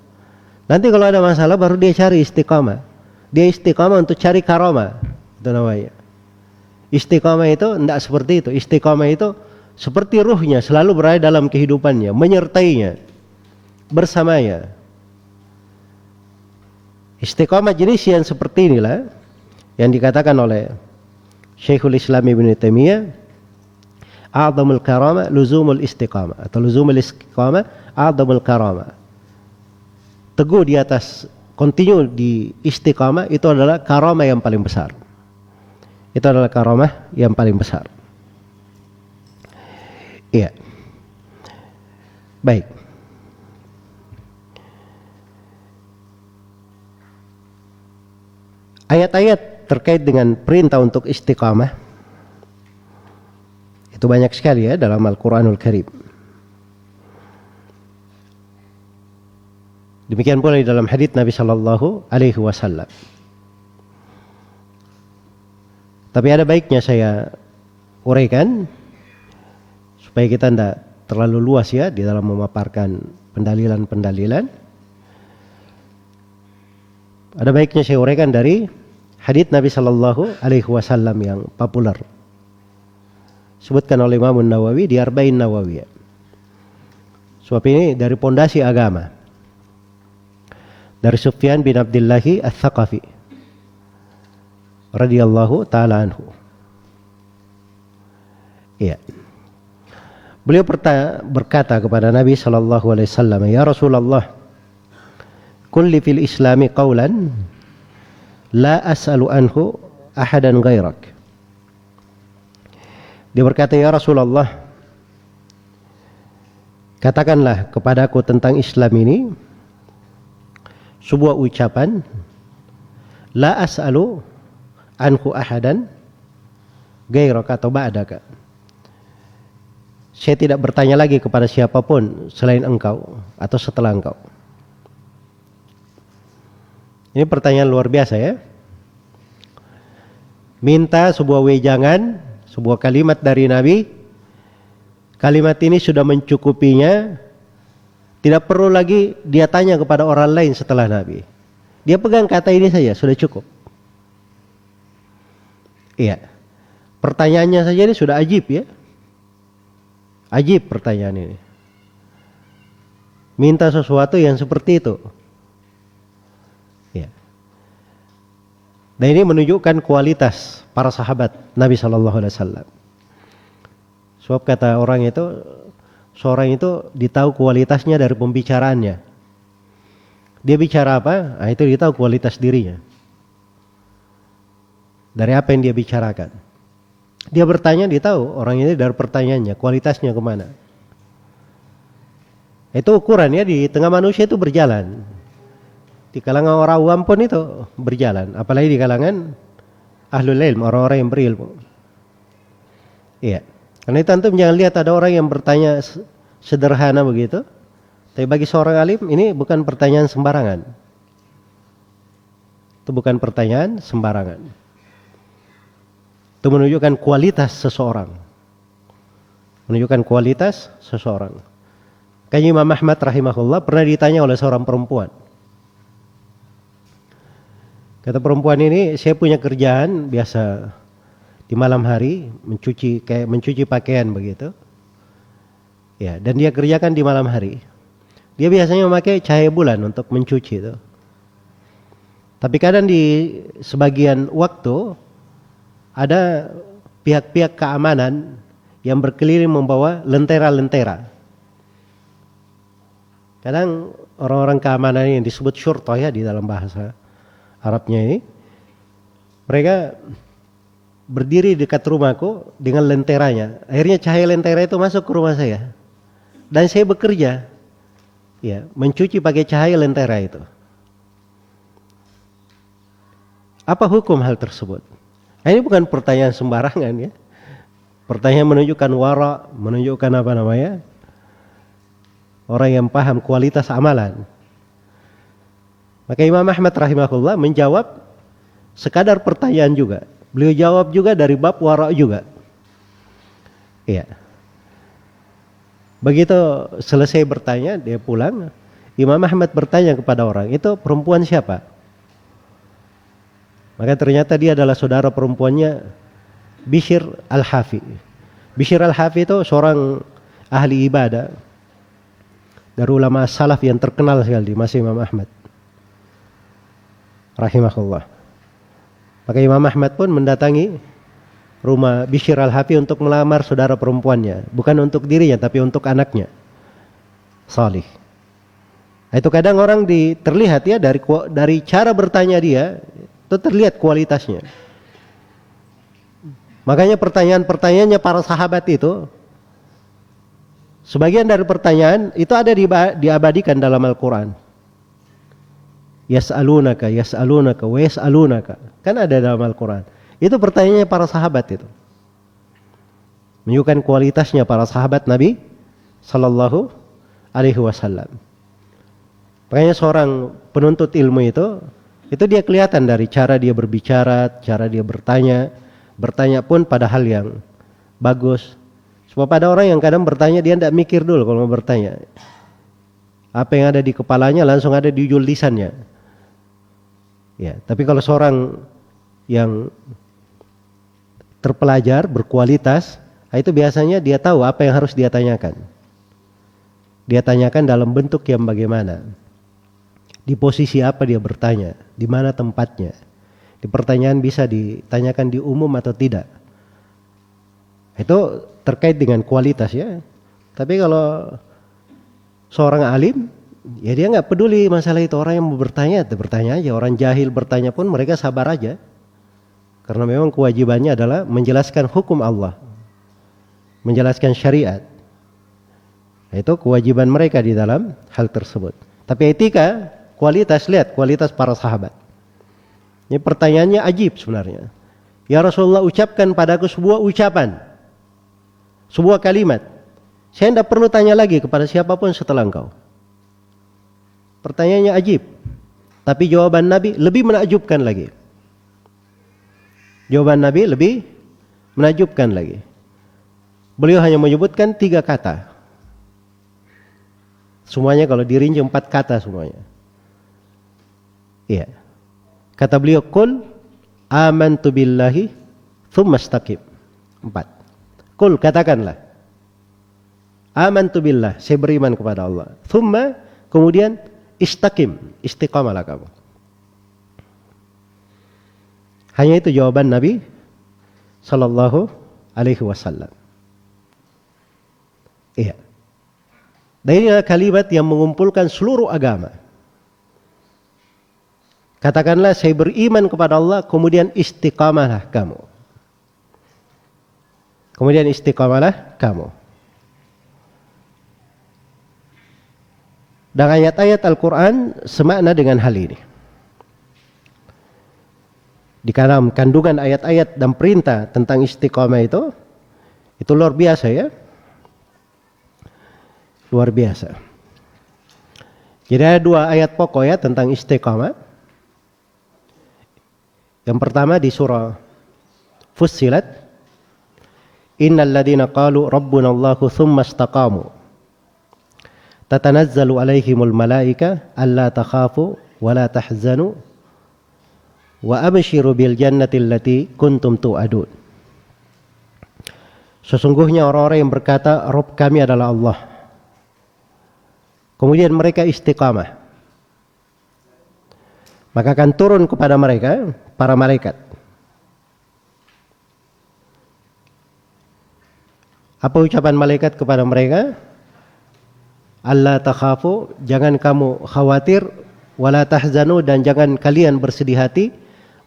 Nanti kalau ada masalah baru dia cari istiqamah. Dia istiqamah untuk cari karamah. Itu namanya. Istiqamah itu tidak seperti itu. Istiqamah itu seperti ruhnya selalu berada dalam kehidupannya, menyertainya, bersamanya. Istiqamah jenis yang seperti inilah yang dikatakan oleh Syekhul Islam Ibn Taimiyah, a'zamul karamah luzumul istiqamah, atau luzumul istiqamah a'zamul karamah. Teguh di atas, continue di istiqamah, itu adalah karamah yang paling besar. Itu adalah karamah yang paling besar. Iya. Baik. Ayat-ayat terkait dengan perintah untuk istiqamah itu banyak sekali ya dalam Al-Quranul Karim. Demikian pula di dalam hadits Nabi Sallallahu Alaihi Wasallam. Tapi ada baiknya saya uraikan supaya kita tidak terlalu luas ya di dalam memaparkan pendalilan-pendalilan. Ada baiknya saya uraikan dari hadits Nabi Sallallahu Alaihi Wasallam yang populer. Sebutkan oleh Imam Nawawi di Arba'in Nawawiyah. Sebab ini dari pondasi agama. Dari Sufyan bin Abdillahi Ats-Tsaqafi radhiyallahu taala anhu. Iya. Beliau berkata kepada Nabi sallallahu alaihi wasallam, "Ya Rasulullah, kulli fil Islami qawlan la as'alu anhu ahadan ghairak." Dia berkata, "Ya Rasulullah, katakanlah kepadaku tentang Islam ini sebuah ucapan, la as'alu anhu ahadan ghairak atau ba'daka. Saya tidak bertanya lagi kepada siapapun selain engkau atau setelah engkau." Ini pertanyaan luar biasa ya. Minta sebuah wejangan, sebuah kalimat dari Nabi. Kalimat ini sudah mencukupinya. Tidak perlu lagi dia tanya kepada orang lain setelah Nabi. Dia pegang kata ini saja, sudah cukup. Iya. Pertanyaannya saja ini sudah ajib ya. Ajib pertanyaan ini. Minta sesuatu yang seperti itu. Ya. Dan ini menunjukkan kualitas para sahabat Nabi Sallallahu Alaihi Wasallam. Sebab kata orang itu, seorang itu ditahu kualitasnya dari pembicaraannya. Dia bicara apa? Nah, itu ditahu kualitas dirinya. Dari apa yang dia bicarakan. Dia bertanya, ditahu orang ini dari pertanyaannya, kualitasnya kemana. Itu ukuran ya, di tengah manusia itu berjalan. Di kalangan orang awam pun itu berjalan. Apalagi di kalangan ahlul ilm, orang-orang yang berilmu. Iya. Karena itu antum jangan lihat ada orang yang bertanya sederhana begitu. Tapi bagi seorang alim ini bukan pertanyaan sembarangan. Itu bukan pertanyaan sembarangan. Itu menunjukkan kualitas seseorang. Menunjukkan kualitas seseorang. Kayaknya Imam Ahmad rahimahullah pernah ditanya oleh seorang perempuan. Kata perempuan ini, saya punya kerjaan biasa di malam hari mencuci pakaian begitu. Ya, dan dia kerjakan di malam hari. Dia biasanya memakai cahaya bulan untuk mencuci itu. Tapi kadang di sebagian waktu ada pihak-pihak keamanan yang berkeliling membawa lentera-lentera. Kadang orang-orang keamanan yang disebut syurta ya di dalam bahasa Arabnya ini, mereka berdiri dekat rumahku dengan lenteranya. Akhirnya cahaya lentera itu masuk ke rumah saya. Dan saya bekerja, ya, mencuci pakai cahaya lentera itu. Apa hukum hal tersebut? Nah, ini bukan pertanyaan sembarangan ya. Pertanyaan menunjukkan wara, menunjukkan apa namanya? Orang yang paham kualitas amalan. Maka Imam Ahmad rahimahullah menjawab sekadar pertanyaan juga. Beliau jawab juga dari bab wara juga. Iya. Begitu selesai bertanya, dia pulang. Imam Ahmad bertanya kepada orang, itu perempuan siapa? Maka ternyata dia adalah saudara perempuannya Bishr al-Hafi. Bishr al-Hafi itu seorang ahli ibadah dari ulama salaf yang terkenal sekali di masa Imam Ahmad rahimahullah. Maka Imam Ahmad pun mendatangi rumah Bishr al-Hafi untuk melamar saudara perempuannya, bukan untuk dirinya tapi untuk anaknya Salih. Itu kadang orang terlihat ya dari cara bertanya dia itu terlihat kualitasnya. Makanya pertanyaan-pertanyaannya para sahabat itu, sebagian dari pertanyaan itu ada diabadikan dalam Al-Quran. Yas'alunaka, yas'alunaka, wa yas'alunaka. Kan ada dalam Al-Quran. Itu pertanyaannya para sahabat itu. Menunjukkan kualitasnya para sahabat Nabi Sallallahu Alaihi Wasallam. Makanya seorang penuntut ilmu itu dia kelihatan dari cara dia berbicara, cara dia bertanya pun pada hal yang bagus. Sebab ada orang yang kadang bertanya dia tidak mikir dulu kalau mau bertanya. Apa yang ada di kepalanya langsung ada di ujung lisannya. Ya, tapi kalau seorang yang terpelajar, berkualitas, itu biasanya dia tahu apa yang harus dia tanyakan. Dia tanyakan dalam bentuk yang bagaimana. Di posisi apa dia bertanya, di mana tempatnya. Di pertanyaan bisa ditanyakan di umum atau tidak. Itu terkait dengan kualitas ya. Tapi kalau seorang alim, ya dia nggak peduli masalah itu. Orang yang mau bertanya aja. Orang jahil bertanya pun mereka sabar aja. Karena memang kewajibannya adalah menjelaskan hukum Allah, menjelaskan syariat. Itu kewajiban mereka di dalam hal tersebut. Tapi etika, kualitas, lihat kualitas para sahabat. Ini pertanyaannya ajib sebenarnya. Ya Rasulullah, ucapkan padaku sebuah ucapan, sebuah kalimat. Saya tidak perlu tanya lagi kepada siapapun setelah engkau. Pertanyaannya ajib. Tapi jawaban Nabi lebih menakjubkan lagi. Jawaban Nabi lebih menakjubkan lagi. Beliau hanya menyebutkan 3 kata. Semuanya kalau dirinci 4 kata semuanya. Iya. Kata beliau, Qul amantu billahi thumma istaqim. 4. Qul, katakanlah. Amantu billah, saya beriman kepada Allah. Thumma, kemudian istaqim, istiqamalah kamu. Hanya itu jawaban Nabi Sallallahu Alaihi Wasallam. Iya. Dan ini adalah kalimat yang mengumpulkan seluruh agama. Katakanlah saya beriman kepada Allah, kemudian istiqamalah kamu. Kemudian istiqamalah kamu. Dan ayat-ayat Al-Quran semakna dengan hal ini. Di dalam kandungan ayat-ayat dan perintah tentang istiqamah itu luar biasa ya. Luar biasa. Jadi ada 2 ayat pokok ya tentang istiqamah. Yang pertama di surah Fussilat, Innal ladzina qalu rabbuna Allahu tsumma istaqamu tatanazzalu alaihimul malaika alla takhafu wa la tahzanu wa abshiru bil jannati allati kuntum tu'adun. Sesungguhnya orang-orang yang berkata Rabb kami adalah Allah, kemudian mereka istiqamah, maka akan turun kepada mereka para malaikat. Apa ucapan malaikat kepada mereka? Allah takhafu, jangan kamu khawatir, wala tahzanu, dan jangan kalian bersedih hati,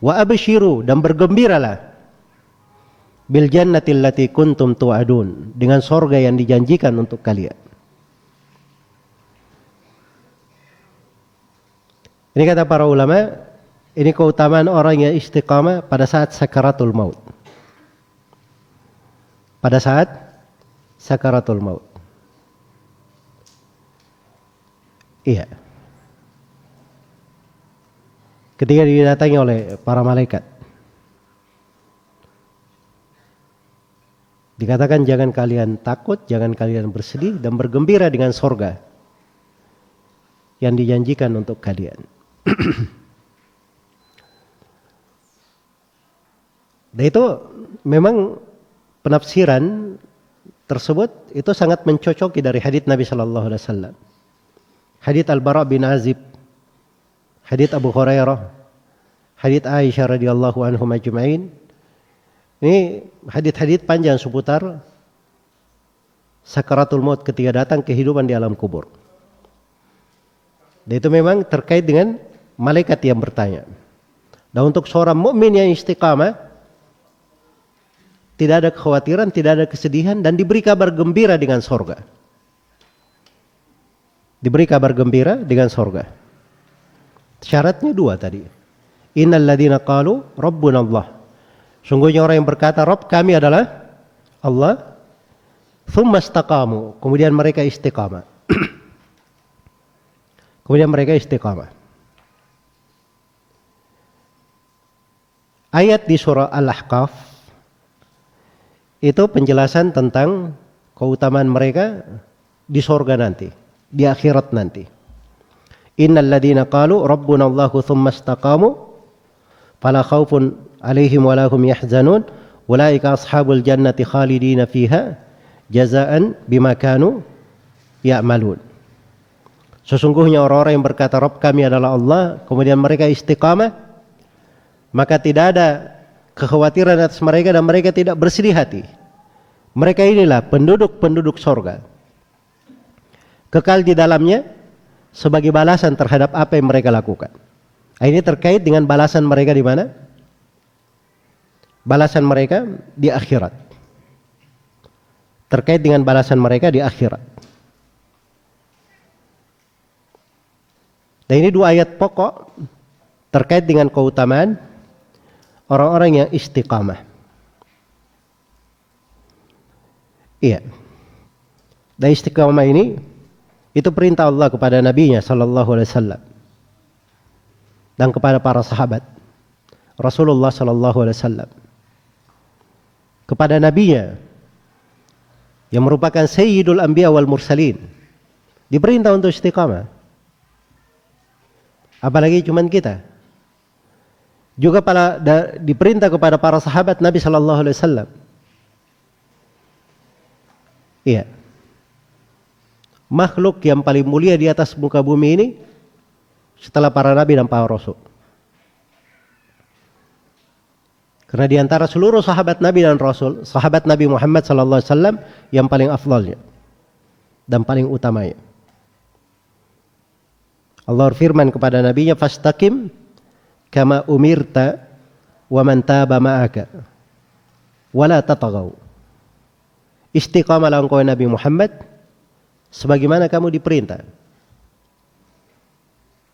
wa abshiru, dan bergembiralah, bil jannati allati kuntum tu'adun, dengan sorga yang dijanjikan untuk kalian. Ini kata para ulama, ini keutamaan orang yang istiqamah pada saat sakaratul maut. Pada saat sakaratul maut. Iya. Ketika didatangi oleh para malaikat, dikatakan jangan kalian takut, jangan kalian bersedih, dan bergembira dengan sorga yang dijanjikan untuk kalian. Dan itu memang penafsiran tersebut itu sangat mencocoki dari hadits Nabi sallallahu alaihi wasallam. Hadits Al-Bara' bin Azib, hadits Abu Hurairah, hadits Aisyah radhiyallahu anhum ajma'in. Ini hadits-hadits panjang seputar sakaratul maut ketika datang kehidupan di alam kubur. Dan itu memang terkait dengan malaikat yang bertanya. Dan untuk seorang mukmin yang istiqamah, tidak ada kekhawatiran, tidak ada kesedihan, dan diberi kabar gembira dengan sorga. Diberi kabar gembira dengan sorga. Syaratnya dua tadi. Innal ladzina qalu rabbuna Allah. Sungguhnya orang yang berkata Rabb kami adalah Allah. Tsumma istaqamu. Kemudian mereka istiqamah. Kemudian mereka istiqamah. Ayat di surah Al-Ahqaf itu penjelasan tentang keutamaan mereka di surga nanti, di akhirat nanti. Innal ladzina qalu rabbuna Allahu tsumma istaqamu fala khaufun 'alaihim wa lahum yahzanun ulaika ashabul jannati khalidina fiha jazaan bima kanu ya'malun. Sesungguhnya orang-orang yang berkata Rabb kami adalah Allah, kemudian mereka istiqamah, maka tidak ada kekhawatiran atas mereka dan mereka tidak bersedih hati. Mereka inilah penduduk-penduduk sorga, kekal di dalamnya sebagai balasan terhadap apa yang mereka lakukan. Ini terkait dengan balasan mereka di mana? Balasan mereka di akhirat. Terkait dengan balasan mereka di akhirat. Dan ini dua ayat pokok terkait dengan keutamaan orang-orang yang istiqamah. Iya. Dan istiqamah ini itu perintah Allah kepada Nabi-Nya sallallahu alaihi wasallam dan kepada para sahabat Rasulullah sallallahu alaihi wasallam. Kepada Nabi-Nya yang merupakan sayyidul anbiya wal mursalin diperintah untuk istiqamah. Apalagi cuman kita. Juga diperintah kepada para sahabat Nabi sallallahu alaihi wasallam. Iya. Makhluk yang paling mulia di atas muka bumi ini setelah para nabi dan para rasul. Karena di antara seluruh sahabat Nabi dan Rasul, sahabat Nabi Muhammad sallallahu alaihi wasallam yang paling afdalnya dan paling utamanya. Allah berfirman kepada nabinya, "Fastaqim kama umirta wa man taba ma'aka wa la tataghaw." Istiqamalah engkau Nabi Muhammad sebagaimana kamu diperintah.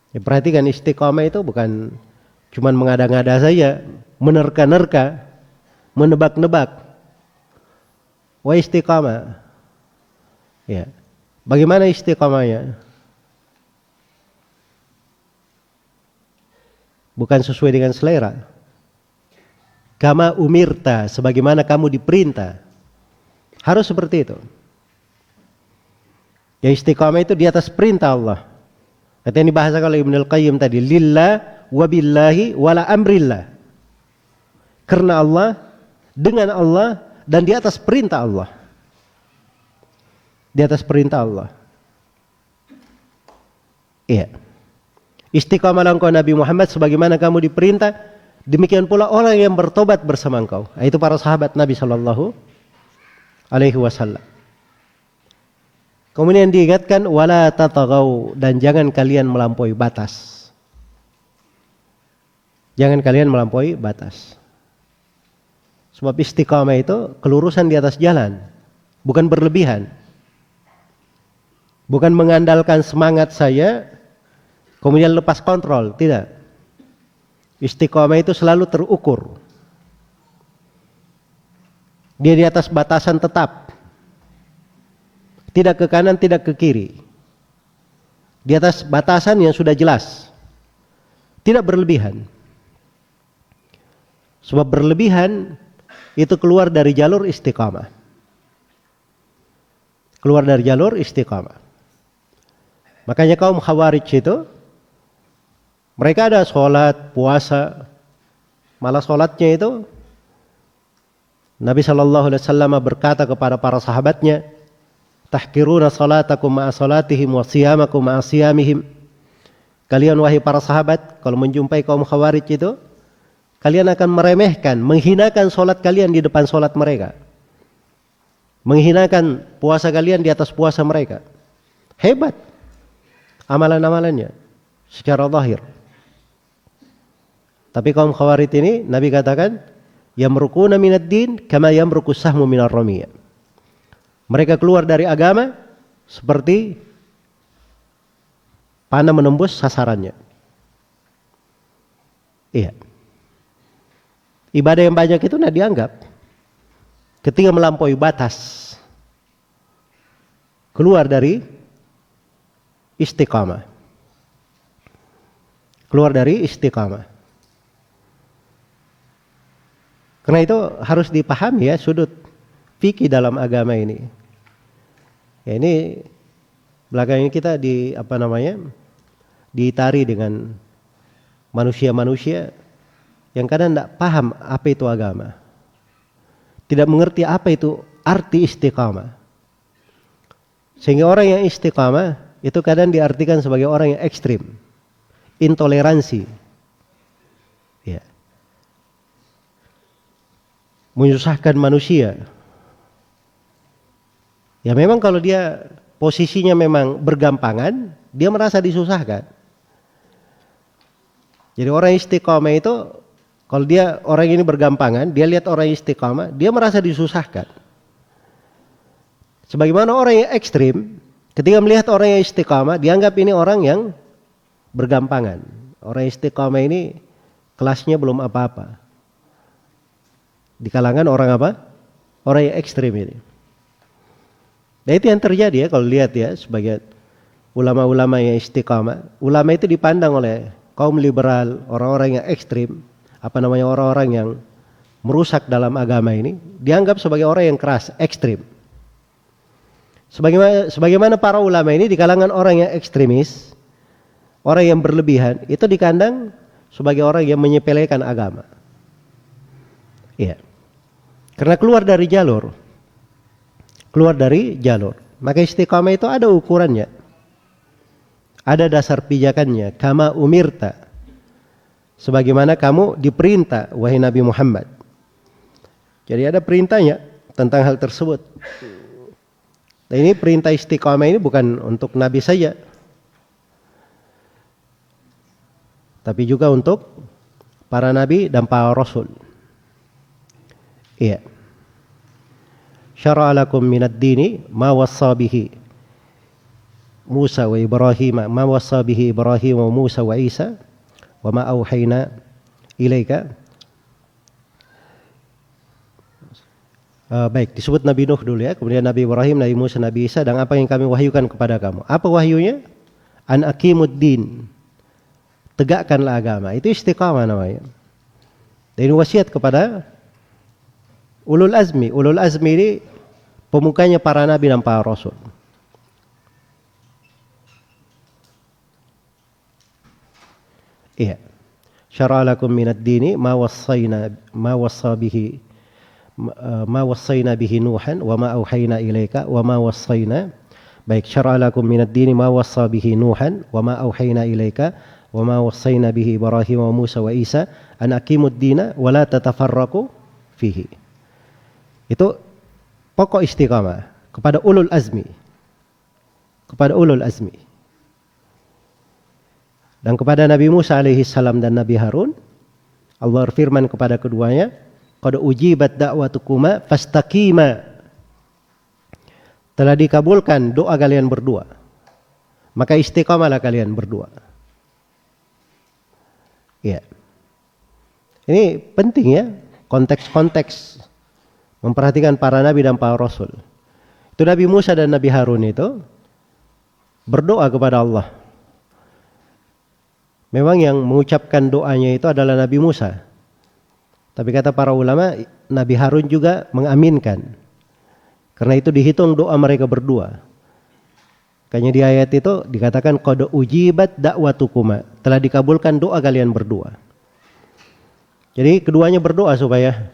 Ya, perhatikan istiqamah itu bukan cuman mengada-ngada saja, menerka-nerka, menebak-nebak. Wa istiqamah. Ya. Bagaimana istiqamahnya? Bukan sesuai dengan selera. Kama umirta, sebagaimana kamu diperintah. Harus seperti itu. Ya, istiqamah itu di atas perintah Allah. Kata yang dibahasakan oleh Ibnul Qayyim tadi, lillah wa billahi wala amrillah. Karena Allah, dengan Allah, dan di atas perintah Allah. Di atas perintah Allah. Iya. Istiqamalah engkau Nabi Muhammad sebagaimana kamu diperintah, demikian pula orang yang bertobat bersama engkau. Itu para sahabat Nabi sallallahu alaihi wasallam. Kemudian diingatkan wala tataghaw, dan jangan kalian melampaui batas. Jangan kalian melampaui batas. Sebab istiqamah itu kelurusan di atas jalan, bukan berlebihan. Bukan mengandalkan semangat saya kemudian lepas kontrol, tidak. Istiqamah itu selalu terukur. Dia di atas batasan tetap. Tidak ke kanan, tidak ke kiri. Di atas batasan yang sudah jelas. Tidak berlebihan. Sebab berlebihan itu keluar dari jalur istiqamah. Keluar dari jalur istiqamah. Makanya kaum Khawarij itu, mereka ada sholat, puasa, malah sholatnya itu Nabi SAW berkata kepada para sahabatnya, tahkiruna salatakum ma'a salatihim wa siyamakum ma'a siyamihim. Kalian wahai para sahabat, kalau menjumpai kaum Khawarij itu, kalian akan meremehkan, menghinakan solat kalian di depan solat mereka. Menghinakan puasa kalian di atas puasa mereka. Hebat amalan-amalannya secara zahir. Tapi kaum Khawarij ini Nabi katakan, yamruquna minad din kama yamruqu sahmu minar ramiyah. Mereka keluar dari agama seperti panah menembus sasarannya. Iya. Ibadah yang banyak itu tidak dianggap. Ketika melampaui batas, keluar dari istiqamah. Keluar dari istiqamah. Karena itu harus dipahami ya sudut fikih dalam agama ini. Ya ini belakang ini kita ditari dengan manusia-manusia yang kadang tidak paham apa itu agama. Tidak mengerti apa itu arti istiqamah. Sehingga orang yang istiqamah itu kadang diartikan sebagai orang yang ekstrim. Intoleransi. Ya. Menyusahkan manusia. Ya memang kalau dia posisinya memang bergampangan, dia merasa disusahkan. Jadi orang istiqamah itu, kalau dia orang ini bergampangan, dia lihat orang istiqamah, dia merasa disusahkan. Sebagaimana orang yang ekstrim, ketika melihat orang yang istiqamah, dianggap ini orang yang bergampangan. Orang istiqamah ini kelasnya belum apa-apa. Di kalangan orang apa? Orang yang ekstrim ini. Nah itu yang terjadi ya kalau lihat ya sebagai ulama-ulama yang istiqamah. Ulama itu dipandang oleh kaum liberal, orang-orang yang ekstrim, orang-orang yang merusak dalam agama ini, dianggap sebagai orang yang keras, ekstrim. Sebagaimana para ulama ini di kalangan orang yang ekstremis, orang yang berlebihan, itu dikandang sebagai orang yang menyepelekan agama. Iya. Karena keluar dari jalur. Maka istiqamah itu ada ukurannya. Ada dasar pijakannya. Kama umirta. Sebagaimana kamu diperintah, wahai Nabi Muhammad. Jadi ada perintahnya tentang hal tersebut. Dan ini perintah istiqamah ini bukan untuk Nabi saja. Tapi juga untuk para Nabi dan para Rasul. Iya. Syara'a lakum minad dini ma wassa bihi Musa wa Ibrahim, ma wassa bihi Ibrahim wa Musa wa Isa wa ma auhayna ilaika. Baik, disebut Nabi Nuh dulu ya, kemudian Nabi Ibrahim, Nabi Musa, Nabi Isa, dan apa yang kami wahyukan kepada kamu. Apa wahyunya? An aqimuddin. Tegakkanlah agama. Itu istiqamah namanya. Dan wasiat kepada Ulul azmi ini pemukanya para nabi dan para rasul. Iya. Syara'a lakum minad dini ma wassayna bihi Nuhan wa ma auhayna ilaika wa ma wassayna. Baik, syara'a lakum minad dini ma wassa bihi Nuhan wa ma auhayna ilaika wa ma wassayna bihi Ibrahim wa Musa wa Isa an aqimud dina wa la tatafarraqu fihi. Itu pokok istiqamah kepada ulul azmi. Dan kepada Nabi Musa alaihi salam dan Nabi Harun, Allah berfirman kepada keduanya, qad ujibat da'watukuma fastaqima. Telah dikabulkan doa kalian berdua, maka istiqamalah kalian berdua. Ya. Ini penting ya, konteks-konteks memperhatikan para nabi dan para rasul. Itu Nabi Musa dan Nabi Harun itu berdoa kepada Allah. Memang yang mengucapkan doanya itu adalah Nabi Musa. Tapi kata para ulama, Nabi Harun juga mengaminkan. Karena itu dihitung doa mereka berdua. Makanya di ayat itu dikatakan qad ujibat da'watukuma. Telah dikabulkan doa kalian berdua. Jadi keduanya berdoa supaya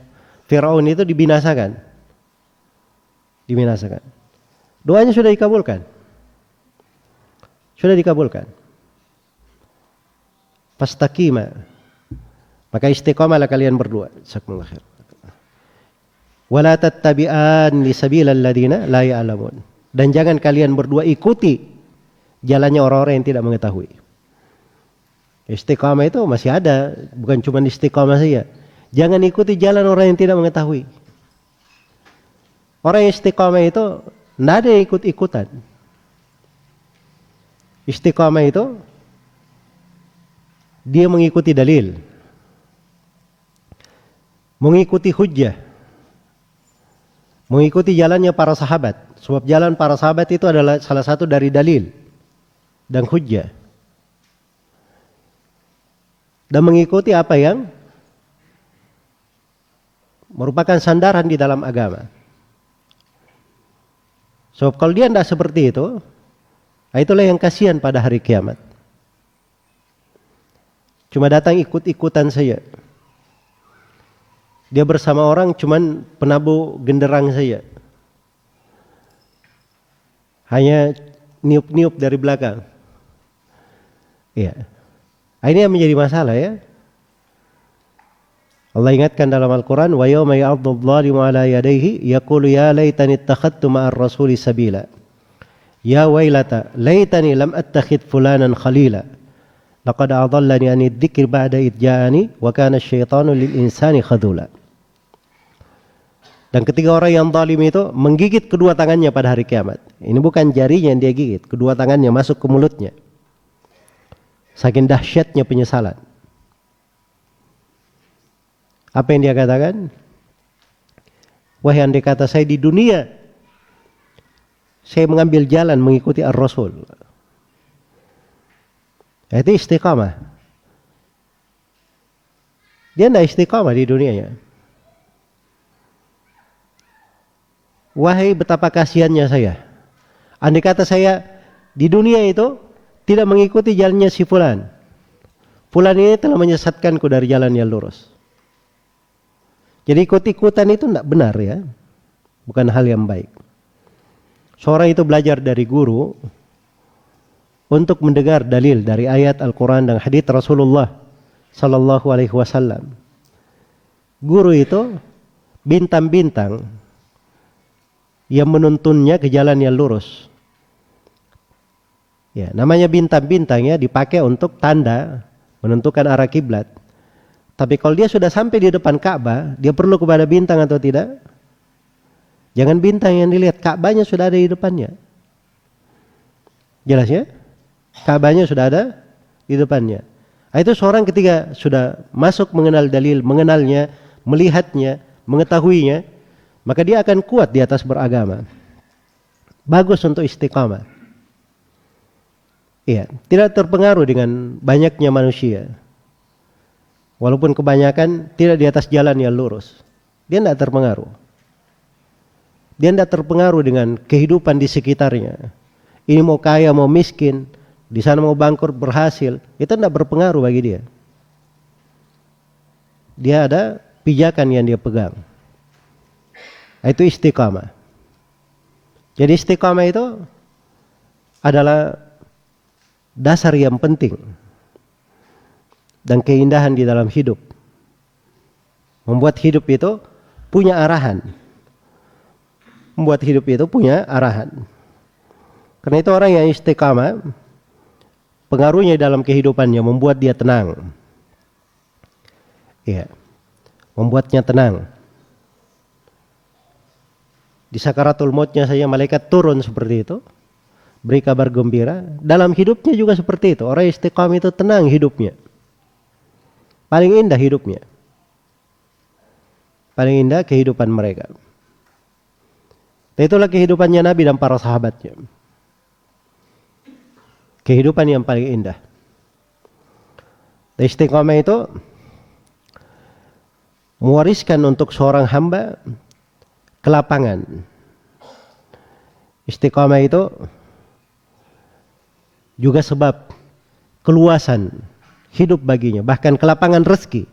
Firaun itu dibinasakan. Dibinasakan. Doanya sudah dikabulkan. Sudah dikabulkan. Fastaqima. Maka istiqamalah kalian berdua. Jazakumullah khair. Wala tattabi'an li sabilal ladina la ya'lamun. Dan jangan kalian berdua ikuti jalannya orang-orang yang tidak mengetahui. Istiqamah itu masih ada, bukan cuma istiqamah saja. Jangan ikuti jalan orang yang tidak mengetahui. Orang yang istiqamah itu tidak ada yang ikut-ikutan. Istiqamah itu dia mengikuti dalil, mengikuti hujjah, mengikuti jalannya para sahabat. Sebab jalan para sahabat itu adalah salah satu dari dalil dan hujjah. Dan mengikuti apa yang merupakan sandaran di dalam agama. Sebab kalau dia tidak seperti itu, itulah yang kasihan pada hari kiamat. Cuma datang ikut-ikutan saja. Dia bersama orang cuman penabuh genderang saja. Hanya niup-niup dari belakang. Iya. Ini yang menjadi masalah ya. Allah ingatkan dalam Al-Quran, wa yawma ya'addu adh-dhalimu ala yadayhi yaqulu ya laitani ittakhadtu ma'ar rasuli sabila. Ya wailata laitani lam attakhidh fulanan khalila. Laqad adallani ani dzikri ba'da idh ja'ani wa kana asyaitanu lil insani khadula. Dan ketika orang yang zalim itu menggigit kedua tangannya pada hari kiamat. Ini bukan jarinya yang dia gigit, kedua tangannya masuk ke mulutnya. Saking dahsyatnya penyesalan. Apa yang dia katakan? Wahai andai kata saya di dunia, saya mengambil jalan mengikuti Ar-Rasul. Itu istiqamah. Dia tidak istiqamah di dunianya. Wahai betapa kasihannya saya. Andai kata saya di dunia itu tidak mengikuti jalannya si fulan. Fulan ini telah menyesatkanku dari jalan yang lurus. Jadi ikut-ikutan itu tidak benar ya. Bukan hal yang baik. Seorang itu belajar dari guru untuk mendengar dalil dari ayat Al-Quran dan hadits Rasulullah Sallallahu Alaihi Wasallam. Guru itu bintang-bintang yang menuntunnya ke jalan yang lurus. Ya, namanya bintang-bintang ya, dipakai untuk tanda menentukan arah kiblat. Tapi kalau dia sudah sampai di depan Ka'bah, dia perlu kepada bintang atau tidak? Jangan bintang yang dilihat, Ka'bahnya sudah ada di depannya. Jelas ya? Ka'bahnya sudah ada di depannya. Nah, itu seorang ketika sudah masuk mengenal dalil, mengenalnya, melihatnya, mengetahuinya, maka dia akan kuat di atas beragama. Bagus untuk istiqamah. Iya, tidak terpengaruh dengan banyaknya manusia. Walaupun kebanyakan tidak di atas jalan yang lurus. Dia tidak terpengaruh. Dia tidak terpengaruh dengan kehidupan di sekitarnya. Ini mau kaya, mau miskin, di sana mau bangkrut, berhasil, itu tidak berpengaruh bagi dia. Dia ada pijakan yang dia pegang. Itu istiqamah. Jadi istiqamah itu adalah dasar yang penting dan keindahan di dalam hidup. Membuat hidup itu punya arahan. Membuat hidup itu punya arahan. Karena itu orang yang istiqamah, pengaruhnya dalam kehidupannya membuat dia tenang. Iya. Membuatnya tenang. Di sakaratul mautnya saja malaikat turun seperti itu, beri kabar gembira. Dalam hidupnya juga seperti itu. Orang istiqamah itu tenang hidupnya. Paling indah hidupnya. Paling indah kehidupan mereka. Itulah kehidupannya Nabi dan para sahabatnya. Kehidupan yang paling indah. Istiqamah itu mewariskan untuk seorang hamba kelapangan. Istiqamah itu juga sebab keluasan hidup baginya, bahkan kelapangan rezeki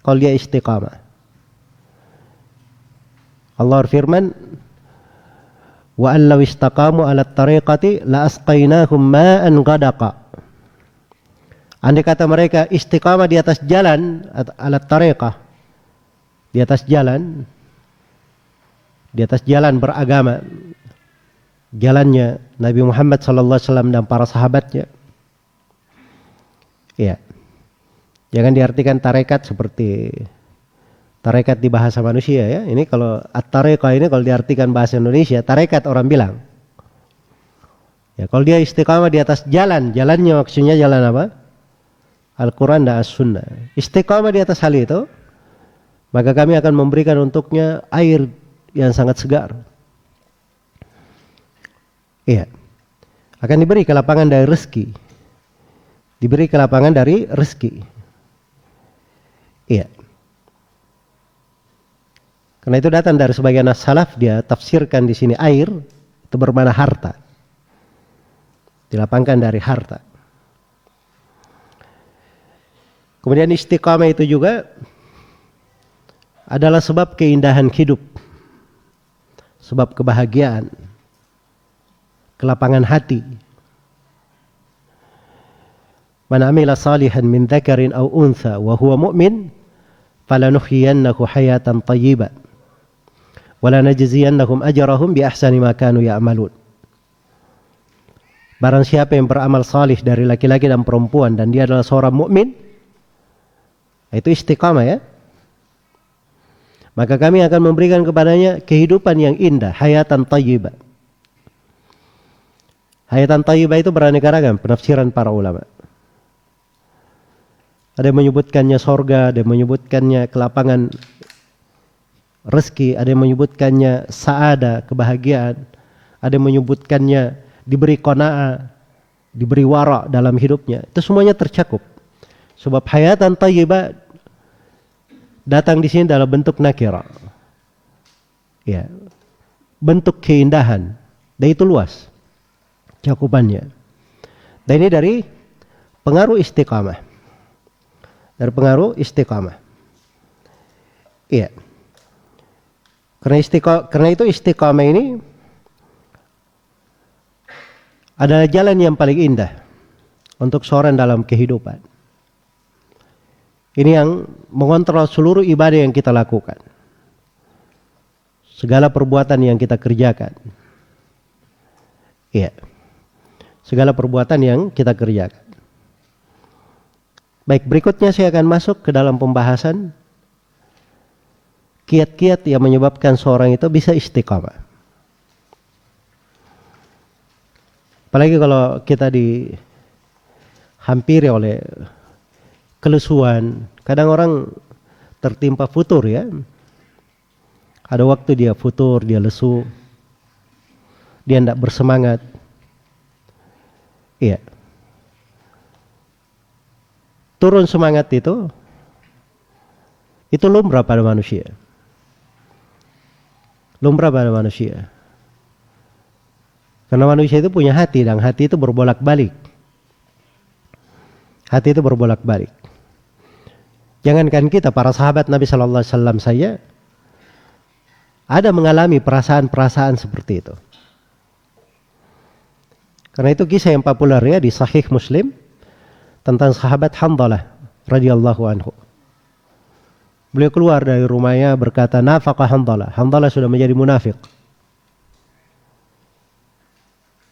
kalau dia istiqamah. Allah berfirman, wa allaw istaqamu 'ala tariqati la asqainahum ma'an ghadaqa. Andai kata mereka istiqamah di atas jalan, ala tariqah, di atas jalan beragama, jalannya Nabi Muhammad sallallahu alaihi wasallam dan para sahabatnya. Ya. Jangan diartikan tarekat seperti tarekat di bahasa manusia ya. Ini kalau at-tariqah ini kalau diartikan bahasa Indonesia, tarekat orang bilang. Ya, kalau dia istiqamah di atas jalannya maksudnya jalan apa? Al-Quran dan As-Sunnah. Istiqamah di atas hal itu, maka kami akan memberikan untuknya air yang sangat segar. Iya. Akan diberi kelapangan dari rezeki. Diberi kelapangan dari rezeki. Iya. Karena itu datang dari sebagian as-salaf, dia tafsirkan di sini air itu bermakna harta. Dilapangkan dari harta. Kemudian istiqamah itu juga adalah sebab keindahan hidup, sebab kebahagiaan, kelapangan hati. Man amila salihan min dzakarin aw untha wa huwa mu'min falanuhyiyannahu hayatan thayyibah wa lanajziyannahum ajrahum bi ahsani ma kanu ya'malun. Barang siapa yang beramal salih dari laki-laki dan perempuan dan dia adalah seorang mukmin, itu istiqamah ya, maka kami akan memberikan kepadanya kehidupan yang indah, hayatan thayyibah. Hayatan thayyibah itu beraneka ragam penafsiran para ulama. Ada yang menyebutkannya sorga, ada yang menyebutkannya kelapangan rezeki, ada yang menyebutkannya sa'ada, kebahagiaan, ada yang menyebutkannya diberi qanaah, diberi wara dalam hidupnya. Itu semuanya tercakup. Sebab hayatan thayyibah datang di sini dalam bentuk nakira. Ya. Bentuk keindahan. Dan itu luas cakupannya. Dan ini dari pengaruh istiqamah. Dari pengaruh istiqamah. Iya. Karena itu istiqamah ini adalah jalan yang paling indah untuk seorang dalam kehidupan. Ini yang mengontrol seluruh ibadah yang kita lakukan. Segala perbuatan yang kita kerjakan. Iya. Segala perbuatan yang kita kerjakan. Baik, berikutnya saya akan masuk ke dalam pembahasan kiat-kiat yang menyebabkan seorang itu bisa istiqamah. Apalagi kalau kita dihampiri oleh kelesuan. Kadang orang tertimpa futur ya. Ada waktu dia futur, dia lesu. Dia tidak bersemangat. Iya. Turun semangat itu lumrah pada manusia. Lumrah pada manusia. Karena manusia itu punya hati dan hati itu berbolak-balik. Hati itu berbolak-balik. Jangankan kita, para sahabat Nabi Sallallahu Alaihi Wasallam saja ada mengalami perasaan-perasaan seperti itu. Karena itu kisah yang populer ya di Sahih Muslim tentang sahabat Hanzalah radhiyallahu anhu. Beliau keluar dari rumahnya berkata, "Nafaqa Hanzalah." Hanzalah sudah menjadi munafik.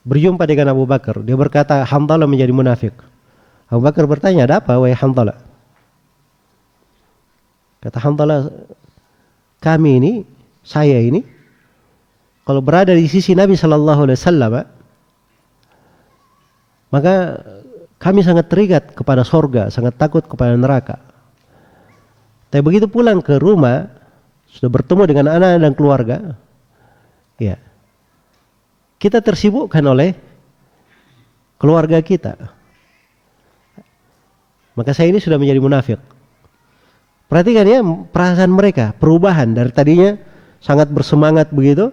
Berjumpa dengan Abu Bakar, dia berkata, "Hanzalah menjadi munafik." Abu Bakar bertanya, "Ada apa wahai Hanzalah?" Kata Hanzalah, "Kami ini, saya ini, kalau berada di sisi Nabi Sallallahu Alaihi Wasallam, maka kami sangat terikat kepada sorga, sangat takut kepada neraka. Tapi begitu pulang ke rumah, sudah bertemu dengan anak dan keluarga, ya, kita tersibukkan oleh keluarga kita. Maka saya ini sudah menjadi munafik." Perhatikan ya perasaan mereka, perubahan dari tadinya sangat bersemangat begitu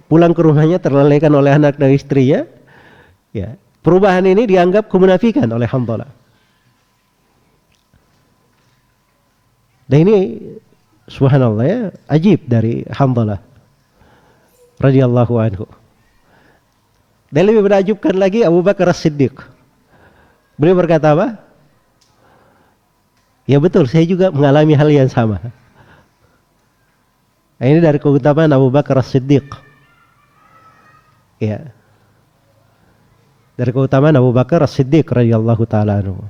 pulang ke rumahnya terlelehkan oleh anak dan istrinya. Ya, perubahan ini dianggap kemunafikan oleh Hanzalah. Dan ini Subhanallah ya, ajib dari Hanzalah radhiyallahu anhu. Dan lebih menakjubkan lagi Abu Bakar As-Siddiq. Beliau berkata apa? Ya betul, saya juga mengalami hal yang sama. Nah, ini dari keutamaan Abu Bakar As-Siddiq. Ya. Dari keutamaan Abu Bakar As-Siddiq radhiyallahu taala anhu.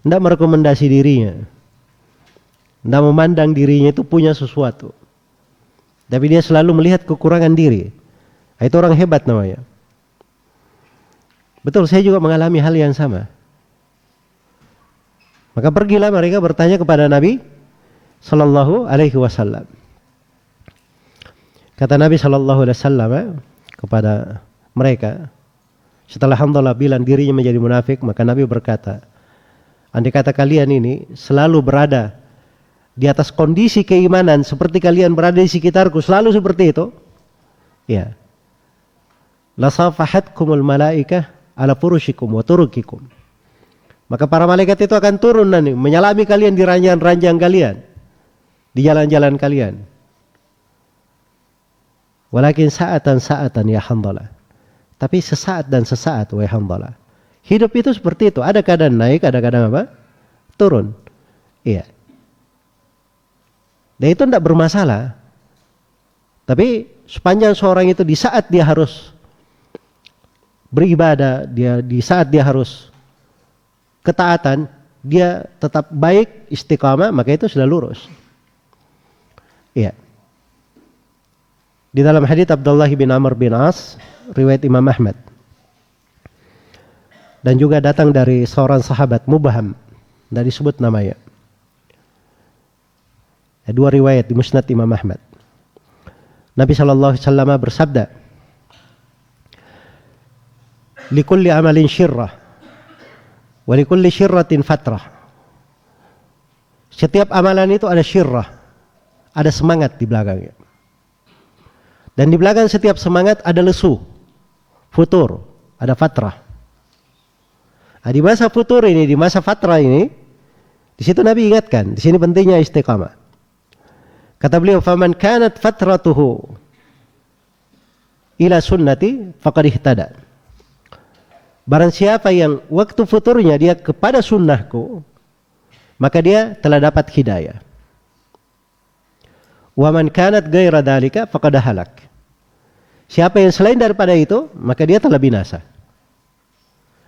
Tidak merekomendasi dirinya. Tidak memandang dirinya itu punya sesuatu. Tapi dia selalu melihat kekurangan diri. Nah, itu orang hebat namanya. Betul, saya juga mengalami hal yang sama. Maka pergilah mereka bertanya kepada Nabi sallallahu alaihi wasallam. Kata Nabi sallallahu alaihi wasallam kepada mereka, setelah Hanzalah bilang dirinya menjadi munafik, maka Nabi berkata, andai kata kalian ini selalu berada di atas kondisi keimanan seperti kalian berada di sekitarku, selalu seperti itu, ya, la safahatkumul malaikah ala furushikum wa turukikum. Maka para malaikat itu akan turun nanti menyalami kalian di ranjang-ranjang kalian, di jalan-jalan kalian. Walakin sa'atan ya Hanzalah. Tapi sesaat dan sesaat wahai Hanzalah. Hidup itu seperti itu, ada kadang naik, ada kadang apa? Turun. Iya. Dan itu tidak bermasalah. Tapi sepanjang seorang itu di saat dia harus beribadah, di saat dia harus ketaatan, dia tetap baik, istiqamah, maka itu sudah lurus. Iya. Di dalam hadits Abdullah bin Amr bin As, riwayat Imam Ahmad, dan juga datang dari seorang sahabat mubham, tidak disebut namanya. Dua riwayat di Musnad Imam Ahmad. Nabi sallallahu alaihi wasallam bersabda, "Likulli amalin syirrah, wa likulli syirratin fatrah." Setiap amalan itu ada syirrah, ada semangat di belakangnya. Dan di belakang setiap semangat ada lesu, futur, ada fatrah. Nah, di masa futur ini, di masa fatrah ini, di situ Nabi ingatkan, di sini pentingnya istiqamah. Kata beliau, "Faman kanat fatratuhu ila sunnati faqad ihtada." Barang siapa yang waktu futurnya dia kepada sunnahku, maka dia telah dapat hidayah. Wa man kanat ghaira dzalika faqad halak. Siapa yang selain daripada itu, maka dia telah binasa.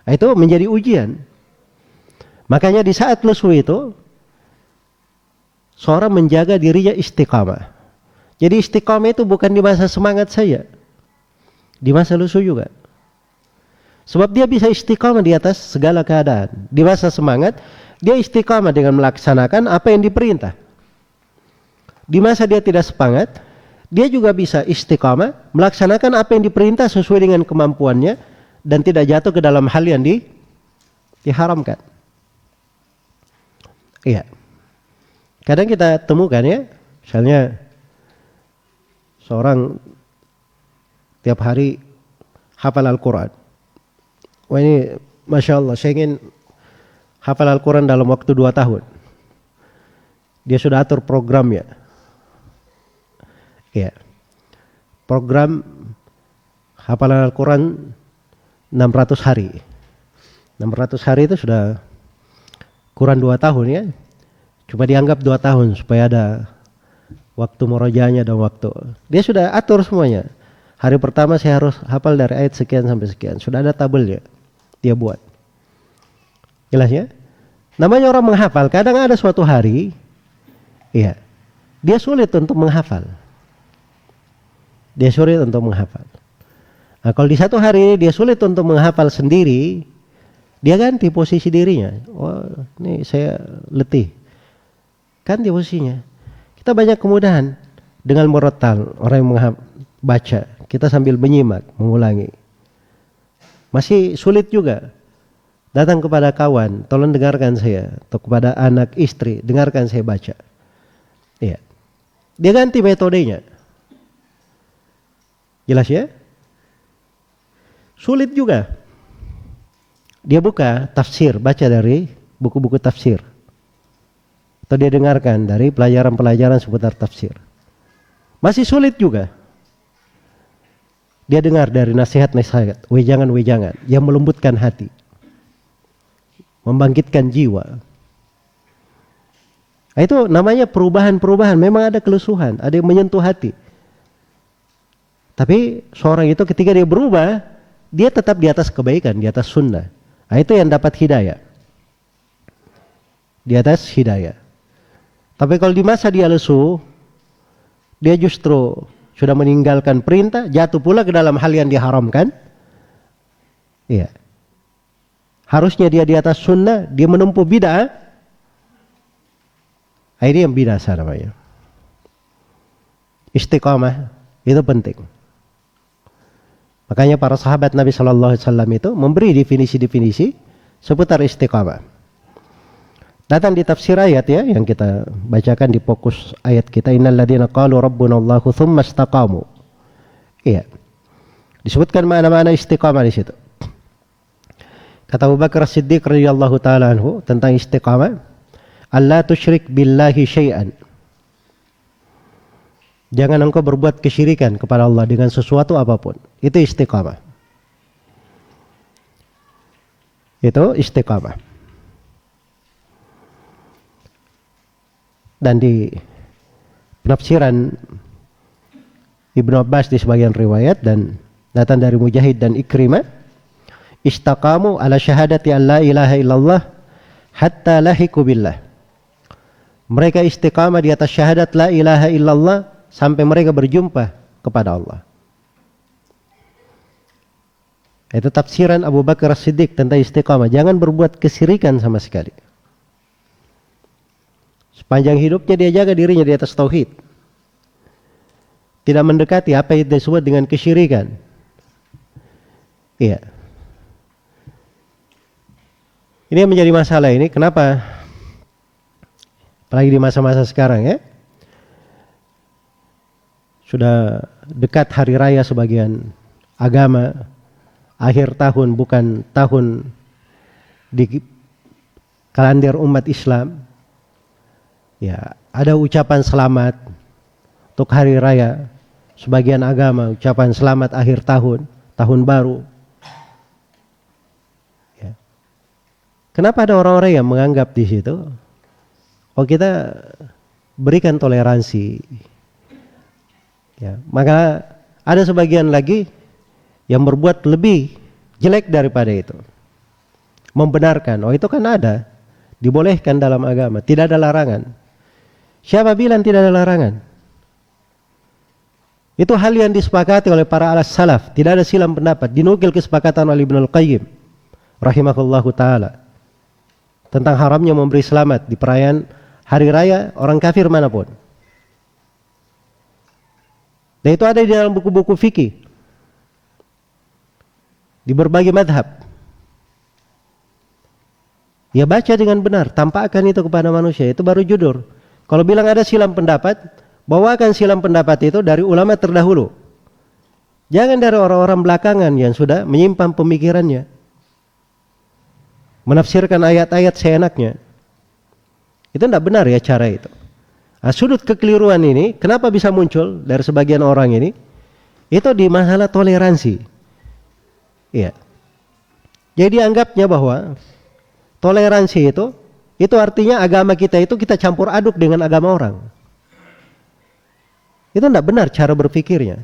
Itu menjadi ujian. Makanya di saat lesu itu, seorang menjaga dirinya istiqamah. Jadi istiqamah itu bukan di masa semangat saja, di masa lesu juga. Sebab dia bisa istiqamah di atas segala keadaan. Di masa semangat, dia istiqamah dengan melaksanakan apa yang diperintah. Di masa dia tidak semangat, dia juga bisa istiqamah melaksanakan apa yang diperintah sesuai dengan kemampuannya dan tidak jatuh ke dalam hal yang diharamkan. Iya. Kadang kita temukan ya, misalnya seorang tiap hari hafal Al-Quran. Wah ini Masya Allah, saya ingin hafal Al-Quran dalam waktu 2 tahun. Dia sudah atur programnya. Ya. Program hafalan Al-Quran 600 hari. 600 hari itu sudah kurang 2 tahun ya. Cuma dianggap 2 tahun supaya ada waktu murojaahnya dan waktu. Dia sudah atur semuanya. Hari pertama saya harus hafal dari ayat sekian sampai sekian. Sudah ada tabelnya. Dia buat. Jelas ya? Namanya orang menghafal. Kadang ada suatu hari, iya, dia sulit untuk menghafal. Dia sulit untuk menghafal. Nah, kalau di satu hari ini dia sulit untuk menghafal sendiri, dia ganti posisi dirinya. Oh, ini saya letih. Ganti posisinya. Kita banyak kemudahan dengan merotal orang yang baca. Kita sambil menyimak, mengulangi. Masih sulit juga. Datang kepada kawan, tolong dengarkan saya. Atau kepada anak, istri, dengarkan saya baca. Iya. Dia ganti metodenya. Jelas ya? Sulit juga. Dia buka tafsir, baca dari buku-buku tafsir. atau dia dengarkan dari pelajaran-pelajaran seputar tafsir. Masih sulit juga. Dia dengar dari nasihat-nasihat, wejangan-wejangan yang melembutkan hati, membangkitkan jiwa. Nah, itu namanya perubahan-perubahan. Memang ada kelusuhan, ada yang menyentuh hati. Tapi seorang itu ketika dia berubah, dia tetap di atas kebaikan, di atas sunnah. Nah, itu yang dapat hidayah. Di atas hidayah. Tapi kalau di masa dia lesu, dia justru sudah meninggalkan perintah, jatuh pula ke dalam hal yang diharamkan. Iya. Harusnya dia di atas sunnah, dia menempuh bid'ah. Ini yang binasa namanya. Istiqamah itu penting. Makanya para sahabat Nabi Shallallahu Alaihi Wasallam itu memberi definisi-definisi seputar istiqamah. Datang di tafsir ayat ya yang kita bacakan di fokus ayat kita, innal ladzina qalu rabbunallahu tsumma istaqamu. Iya. Disebutkan mana-mana istiqamah di situ. Kata Abu Bakar As-Siddiq radhiyallahu taala anhu tentang istiqamah, alla tusyrik billahi syai'an. Jangan engkau berbuat kesyirikan kepada Allah dengan sesuatu apapun. Itu istiqamah. Itu istiqamah. Dan di penafsiran Ibnu Abbas di sebagian riwayat dan datang dari Mujahid dan Ikrimah, istaqamu ala syahadati an la ilaha illallah hatta lahiqu billah. Mereka istiqamah di atas syahadat la ilaha illallah sampai mereka berjumpa kepada Allah. Itu tafsiran Abu Bakar As-Siddiq tentang istiqamah. Jangan berbuat kesyirikan sama sekali. Sepanjang hidupnya dia jaga dirinya di atas tauhid. Tidak mendekati apa yang disebut dengan kesyirikan. Iya. Ini yang menjadi masalah ini. Kenapa? Apalagi di masa-masa sekarang ya. Sudah dekat hari raya sebagian agama. Akhir tahun bukan tahun di kalender umat Islam. Ya, ada ucapan selamat untuk hari raya. Sebagian agama ucapan selamat akhir tahun, tahun baru. Ya. Kenapa ada orang-orang yang menganggap di situ, oh kita berikan toleransi. Ya, maka ada sebagian lagi yang berbuat lebih jelek daripada itu. Membenarkan, oh itu kan ada, dibolehkan dalam agama, tidak ada larangan. Siapa bilang tidak ada larangan? Itu hal yang disepakati oleh para salaf, tidak ada silang pendapat. Dinukil kesepakatan oleh Ibnu Al-Qayyim rahimahullahu taala tentang haramnya memberi selamat di perayaan hari raya orang kafir manapun. Dan itu ada di dalam buku-buku fikih di berbagai madhab. Ya baca dengan benar, tampakkan itu kepada manusia, itu baru jujur. Kalau bilang ada silang pendapat, bawakan silang pendapat itu dari ulama terdahulu. Jangan dari orang-orang belakangan yang sudah menyimpan pemikirannya. Menafsirkan ayat-ayat seenaknya. Itu tidak benar ya cara itu. Nah, sudut kekeliruan ini, kenapa bisa muncul dari sebagian orang ini? Itu di masalah toleransi. Iya. Jadi anggapnya bahwa toleransi itu artinya agama kita itu kita campur aduk dengan agama orang. Itu tidak benar cara berpikirnya.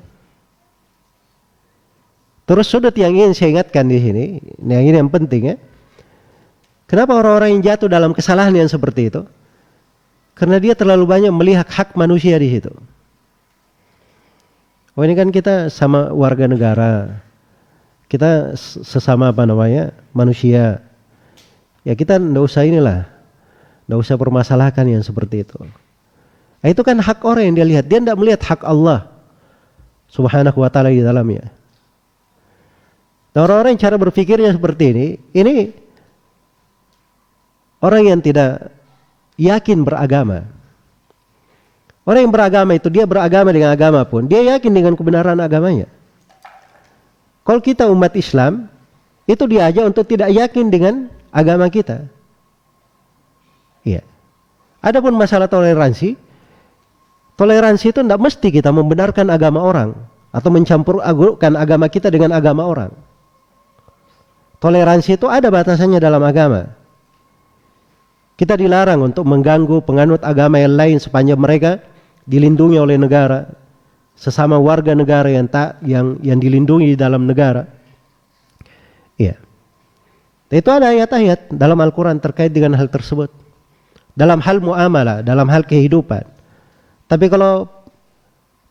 Terus sudut yang ingin saya ingatkan di sini, yang ini yang penting ya. Kenapa orang-orang yang jatuh dalam kesalahan yang seperti itu? Karena dia terlalu banyak melihat hak manusia di situ. Oh ini kan kita sama warga negara, kita sesama manusia. Ya kita tidak usah inilah. Tidak usah permasalahkan yang seperti itu. Nah, itu kan hak orang yang dia lihat. Dia tidak melihat hak Allah subhanahu wa ta'ala di dalamnya. Nah, orang-orang yang cara berpikirnya seperti ini orang yang tidak yakin beragama. Orang yang beragama itu, dia beragama dengan agama pun, dia yakin dengan kebenaran agamanya. Kalau kita umat Islam, itu diajak untuk tidak yakin dengan agama kita. Iya. Adapun masalah toleransi itu tidak mesti kita membenarkan agama orang atau mencampur-adukkan agama kita dengan agama orang. Toleransi itu ada batasannya dalam agama. Kita dilarang untuk mengganggu penganut agama yang lain sepanjang mereka dilindungi oleh negara, sesama warga negara yang dilindungi di dalam negara. Iya. Itu ada ayat-ayat dalam Al-Quran terkait dengan hal tersebut. Dalam hal muamalah, dalam hal kehidupan. Tapi kalau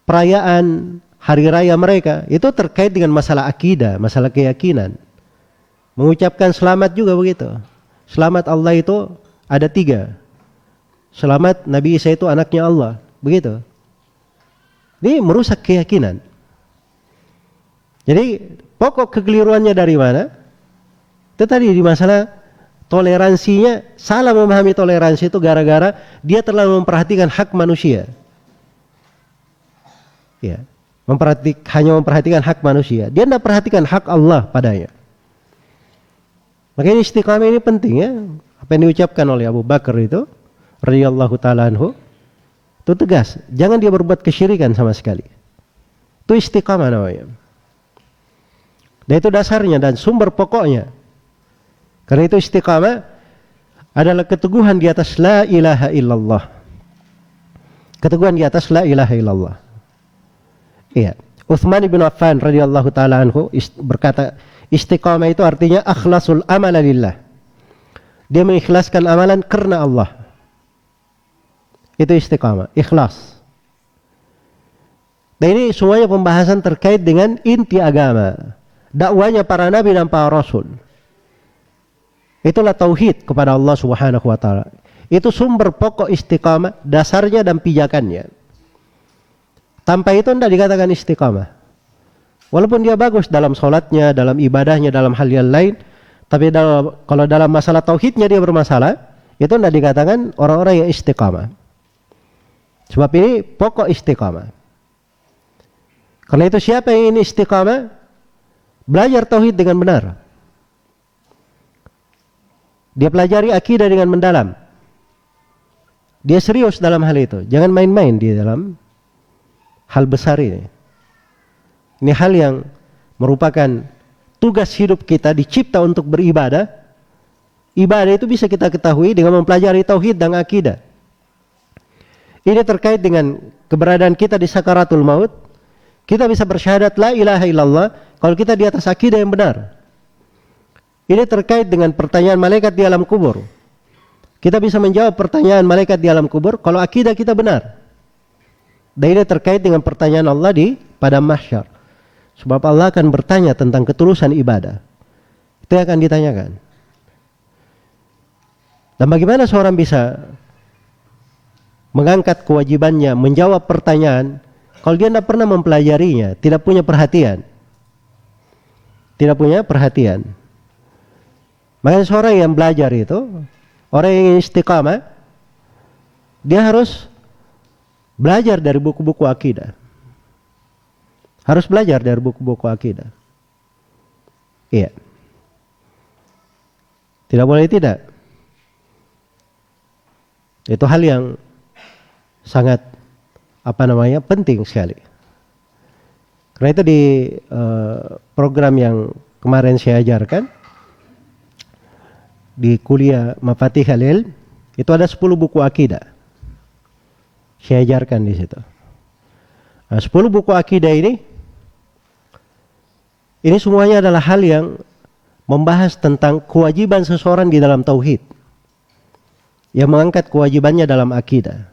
perayaan hari raya mereka itu terkait dengan masalah akidah, masalah keyakinan. Mengucapkan selamat juga begitu. Selamat Allah itu ada 3. Selamat Nabi Isa itu anaknya Allah, begitu. Ini merusak keyakinan. Jadi pokok kekeliruannya dari mana? Itu tadi di masalah toleransinya. Salah memahami toleransi itu gara-gara dia terlalu memperhatikan hak manusia. Ya, hanya memperhatikan hak manusia. Dia tidak perhatikan hak Allah padanya. Makanya istiqamah ini penting ya. Apa yang diucapkan oleh Abu Bakar itu radhiyallahu ta'ala anhu itu tegas. Jangan dia berbuat kesyirikan sama sekali. Itu istiqamah namanya. Dan itu dasarnya dan sumber pokoknya. Karena itu istiqamah adalah keteguhan di atas la ilaha illallah. Keteguhan di atas la ilaha illallah. Iya. Utsman bin Affan radhiyallahu ta'ala anhu berkata, istiqamah itu artinya akhlasul amala lillah. Dia mengikhlaskan amalan karena Allah. Itu istiqamah, ikhlas. Dan ini semuanya pembahasan terkait dengan inti agama, dakwanya para nabi dan para rasul. Itulah tauhid kepada Allah Subhanahu wa taala. Itu sumber pokok istiqamah, dasarnya dan pijakannya. Tanpa itu tidak dikatakan istiqamah. Walaupun dia bagus dalam sholatnya, dalam ibadahnya, dalam hal yang lain, tapi kalau dalam masalah tauhidnya dia bermasalah, itu tidak dikatakan orang-orang yang istiqamah. Sebab ini pokok istiqamah. Karena itu siapa yang ingin istiqamah, belajar tauhid dengan benar. Dia pelajari akidah dengan mendalam. Dia serius dalam hal itu. Jangan main-main di dalam hal besar ini. Ini hal yang merupakan tugas hidup kita, dicipta untuk beribadah. Ibadah itu bisa kita ketahui dengan mempelajari tauhid dan akidah. Ini terkait dengan keberadaan kita di sakaratul maut. Kita bisa bersyahadat la ilaha illallah kalau kita di atas akidah yang benar. Ini terkait dengan pertanyaan malaikat di alam kubur. Kita bisa menjawab pertanyaan malaikat di alam kubur kalau akidah kita benar. Dan ini terkait dengan pertanyaan Allah di pada mahsyar. Sebab Allah akan bertanya tentang ketulusan ibadah. Itu yang akan ditanyakan. Dan bagaimana seorang bisa mengangkat kewajibannya, menjawab pertanyaan kalau dia tidak pernah mempelajarinya, tidak punya perhatian. Tidak punya perhatian. Makanya seorang yang belajar itu, orang yang istiqamah, dia harus belajar dari buku-buku akidah. Harus belajar dari buku-buku akidah. Iya. Tidak boleh tidak. Itu hal yang sangat penting sekali. Karena itu di program yang kemarin saya ajarkan di kuliah Mafatih Al-Ilm itu ada 10 buku akidah. Saya ajarkan di situ. Nah, 10 buku akidah ini semuanya adalah hal yang membahas tentang kewajiban seseorang di dalam tauhid. Yang mengangkat kewajibannya dalam akidah.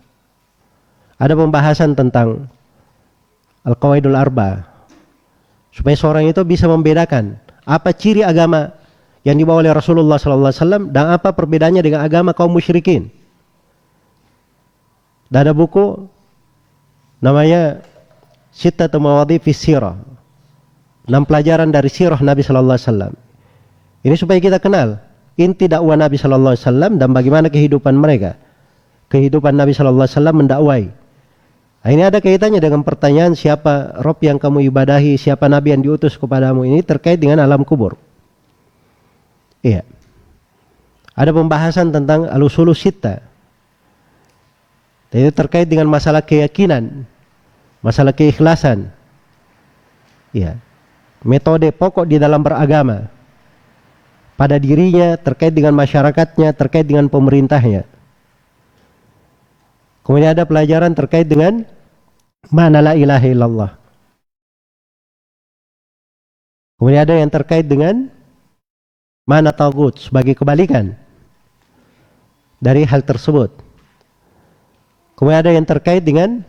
Ada pembahasan tentang Al-Qawaidul Arba. Supaya seorang itu bisa membedakan apa ciri agama yang dibawa oleh Rasulullah SAW dan apa perbedaannya dengan agama kaum musyrikin. Dan ada buku namanya Sittatu Mawadhi fi Sirah. 6 pelajaran dari sirah Nabi SAW. Ini supaya kita kenal inti dakwah Nabi SAW dan bagaimana kehidupan mereka. Kehidupan Nabi SAW mendakwai. Nah, ini ada kaitannya dengan pertanyaan siapa Rob yang kamu ibadahi, siapa Nabi yang diutus kepadamu. Ini terkait dengan alam kubur. Iya. Ada pembahasan tentang al-usulus sittah. Dan itu terkait dengan masalah keyakinan, masalah keikhlasan. Ya. Metode pokok di dalam beragama. Pada dirinya, terkait dengan masyarakatnya, terkait dengan pemerintahnya. Kemudian ada pelajaran terkait dengan makna la ilaha illallah. Kemudian ada yang terkait dengan makna taghut sebagai kebalikan dari hal tersebut. Kemudian ada yang terkait dengan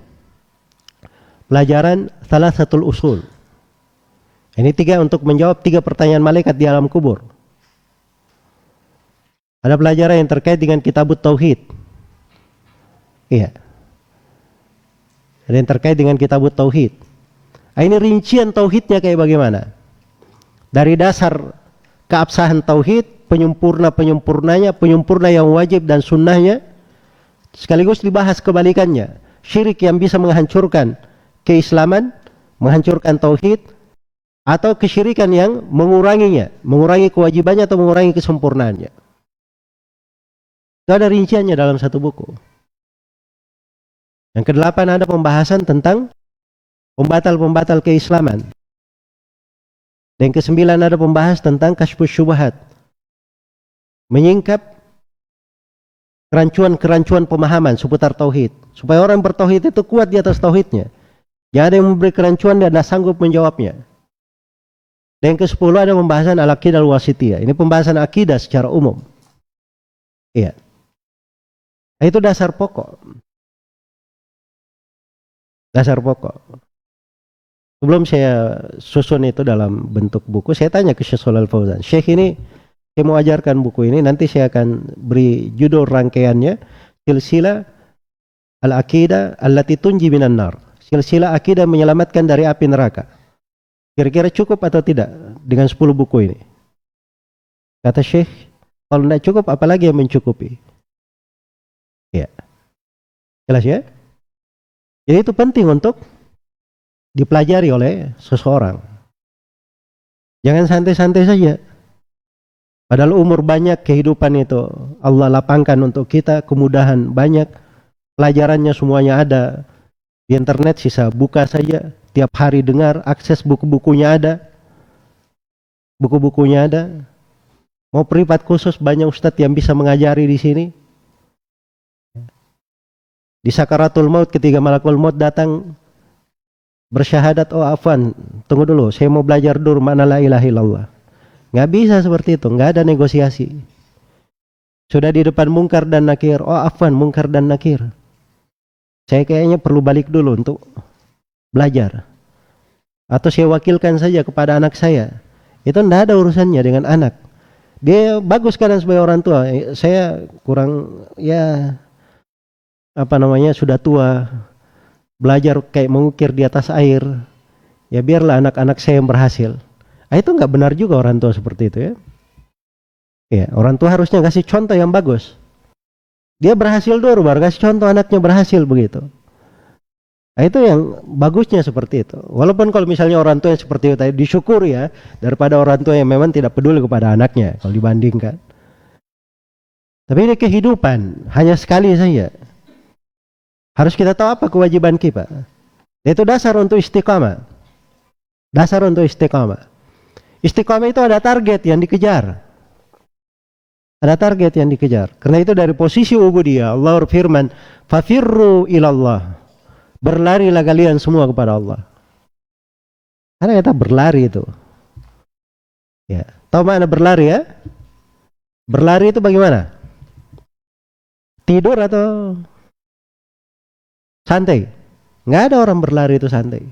pelajaran thalathatul usul. Ini 3 untuk menjawab 3 pertanyaan malaikat di alam kubur. Ada pelajaran yang terkait dengan kitabut tauhid. Iya. Ada yang terkait dengan kitabut tauhid. Ini rincian tauhidnya kayak bagaimana? Dari dasar keabsahan tauhid, penyempurna-penyempurnanya, penyempurna yang wajib dan sunnahnya, sekaligus dibahas kebalikannya. Syirik yang bisa menghancurkan keislaman, menghancurkan tauhid, atau kesyirikan yang menguranginya, mengurangi kewajibannya atau mengurangi kesempurnaannya. Itu ada rinciannya dalam satu buku. Yang ke-8 ada pembahasan tentang pembatal-pembatal keislaman. Dan ke-9 ada pembahas tentang kasyfus syubhat, menyingkap kerancuan-kerancuan pemahaman seputar tauhid, supaya orang bertauhid itu kuat di atas tauhidnya. Jangan ada yang memberi kerancuan dan tidak sanggup menjawabnya. Dan yang ke-10 ada pembahasan al-aqidah al-wasithiyah. Ini pembahasan akidah secara umum. Iya. Itu dasar pokok. Dasar pokok. Sebelum saya susun itu dalam bentuk buku, saya tanya ke Syekh Shalal Fauzan, Syekh ini saya mau ajarkan buku ini, nanti saya akan beri judul rangkaiannya, Silsilah Al-Aqidah Allati Tunji Minan Nar. Silsilah akidah menyelamatkan dari api neraka. Kira-kira cukup atau tidak dengan 10 buku ini? Kata Syekh, kalau tidak cukup apalagi yang mencukupi? Ya. Jelas ya? Jadi itu penting untuk dipelajari oleh seseorang. Jangan santai-santai saja. Padahal umur banyak, kehidupan itu Allah lapangkan untuk kita, kemudahan banyak, pelajarannya semuanya ada di internet, sisa buka saja, tiap hari dengar, akses buku-bukunya ada. Buku-bukunya ada. Mau privat khusus banyak ustadz yang bisa mengajari di sini. Di sakaratul maut ketika malakul maut datang bersyahadat, oh afwan, tunggu dulu, saya mau belajar dulu makna la ilaha illallah. Nggak bisa seperti itu, nggak ada negosiasi. Sudah di depan mungkar dan nakir, oh afwan, mungkar dan nakir. Saya kayaknya perlu balik dulu untuk belajar. Atau saya wakilkan saja kepada anak saya. Itu nggak ada urusannya dengan anak. Dia bagus kadang sebagai orang tua. Saya kurang, ya apa namanya, sudah tua. Belajar kayak mengukir di atas air, ya biarlah anak-anak saya yang berhasil. Itu nggak benar juga orang tua seperti itu ya. Ya, orang tua harusnya kasih contoh yang bagus. Dia berhasil dulu baru kasih contoh anaknya berhasil begitu. Itu yang bagusnya seperti itu. Walaupun kalau misalnya orang tua yang seperti itu tadi disyukur ya, daripada orang tua yang memang tidak peduli kepada anaknya kalau dibandingkan. Tapi ini kehidupan hanya sekali saja. Harus kita tahu apa kewajiban kita. Itu dasar untuk istiqamah. Dasar untuk istiqamah. Istiqamah itu ada target yang dikejar. Ada target yang dikejar. Karena itu dari posisi ubudiyah, Allah berfirman, "Fafirru ilallah." Berlarilah kalian semua kepada Allah. Karena kita berlari itu. Ya, tahu mana berlari ya? Berlari itu bagaimana? Tidur atau santai? Nggak ada orang berlari itu santai.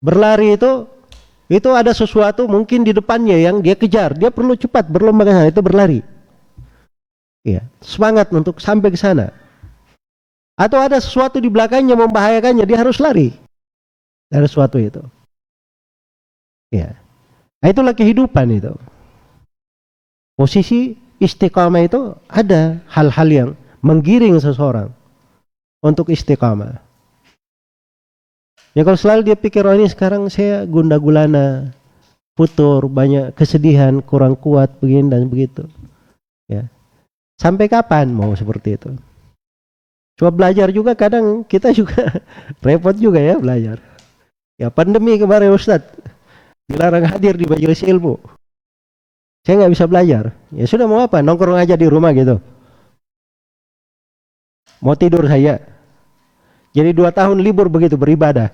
Berlari itu ada sesuatu mungkin di depannya yang dia kejar. Dia perlu cepat berlomba ke sana, itu berlari. Iya, semangat untuk sampai ke sana. Atau ada sesuatu di belakangnya membahayakannya, dia harus lari dari sesuatu itu. Iya. Nah, itulah kehidupan itu. Posisi istiqamah itu ada hal-hal yang menggiring seseorang untuk istiqamah. Ya kalau selalu dia pikir, oh ini sekarang saya gundah gulana, futur, banyak kesedihan, kurang kuat, begini dan begitu. Ya. Sampai kapan mau seperti itu? Coba belajar juga kadang kita juga repot juga ya belajar. Ya pandemi kemarin Ustadz, dilarang hadir di majelis ilmu. Saya nggak bisa belajar. Ya sudah mau apa? Nongkrong aja di rumah gitu. Mau tidur saya. Jadi 2 tahun libur begitu beribadah.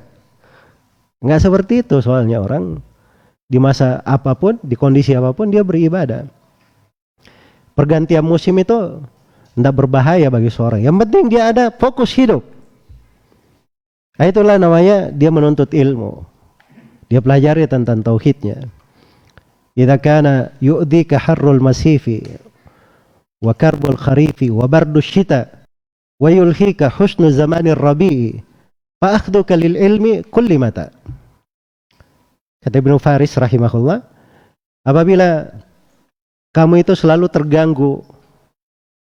Nggak seperti itu soalnya orang di masa apapun, di kondisi apapun dia beribadah. Pergantian musim itu tidak berbahaya bagi seorang. Yang penting dia ada fokus hidup. Nah, itulah namanya dia menuntut ilmu. Dia pelajari tentang tauhidnya. Idza kana yu'dhika harrul masifi wa karbul kharifi wa bardus syita wa yulhika husnu zamanir rabi'i fa akhduka lil ilmi kulli mata. Kata Ibnu Faris rahimahullah, apabila kamu itu selalu terganggu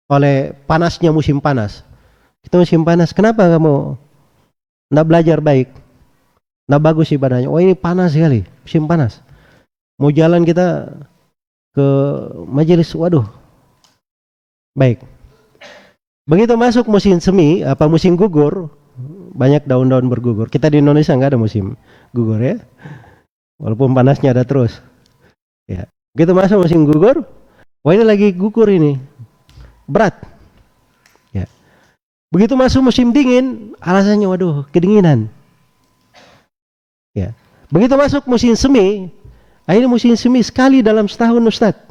oleh panasnya musim panas. Itu musim panas, kenapa kamu tidak belajar baik? Tidak bagus ibadahnya. Oh ini panas sekali, musim panas. Mau jalan kita ke majelis, waduh. Baik. Begitu masuk musim semi, apa musim gugur, banyak daun-daun bergugur. Kita di Indonesia nggak ada musim gugur ya. Walaupun panasnya ada terus. Ya. Begitu masuk musim gugur, wah ini lagi gugur ini. Berat. Ya. Begitu masuk musim dingin, alasannya waduh, kedinginan. Ya. Begitu masuk musim semi, ini musim semi sekali dalam setahun Ustadz.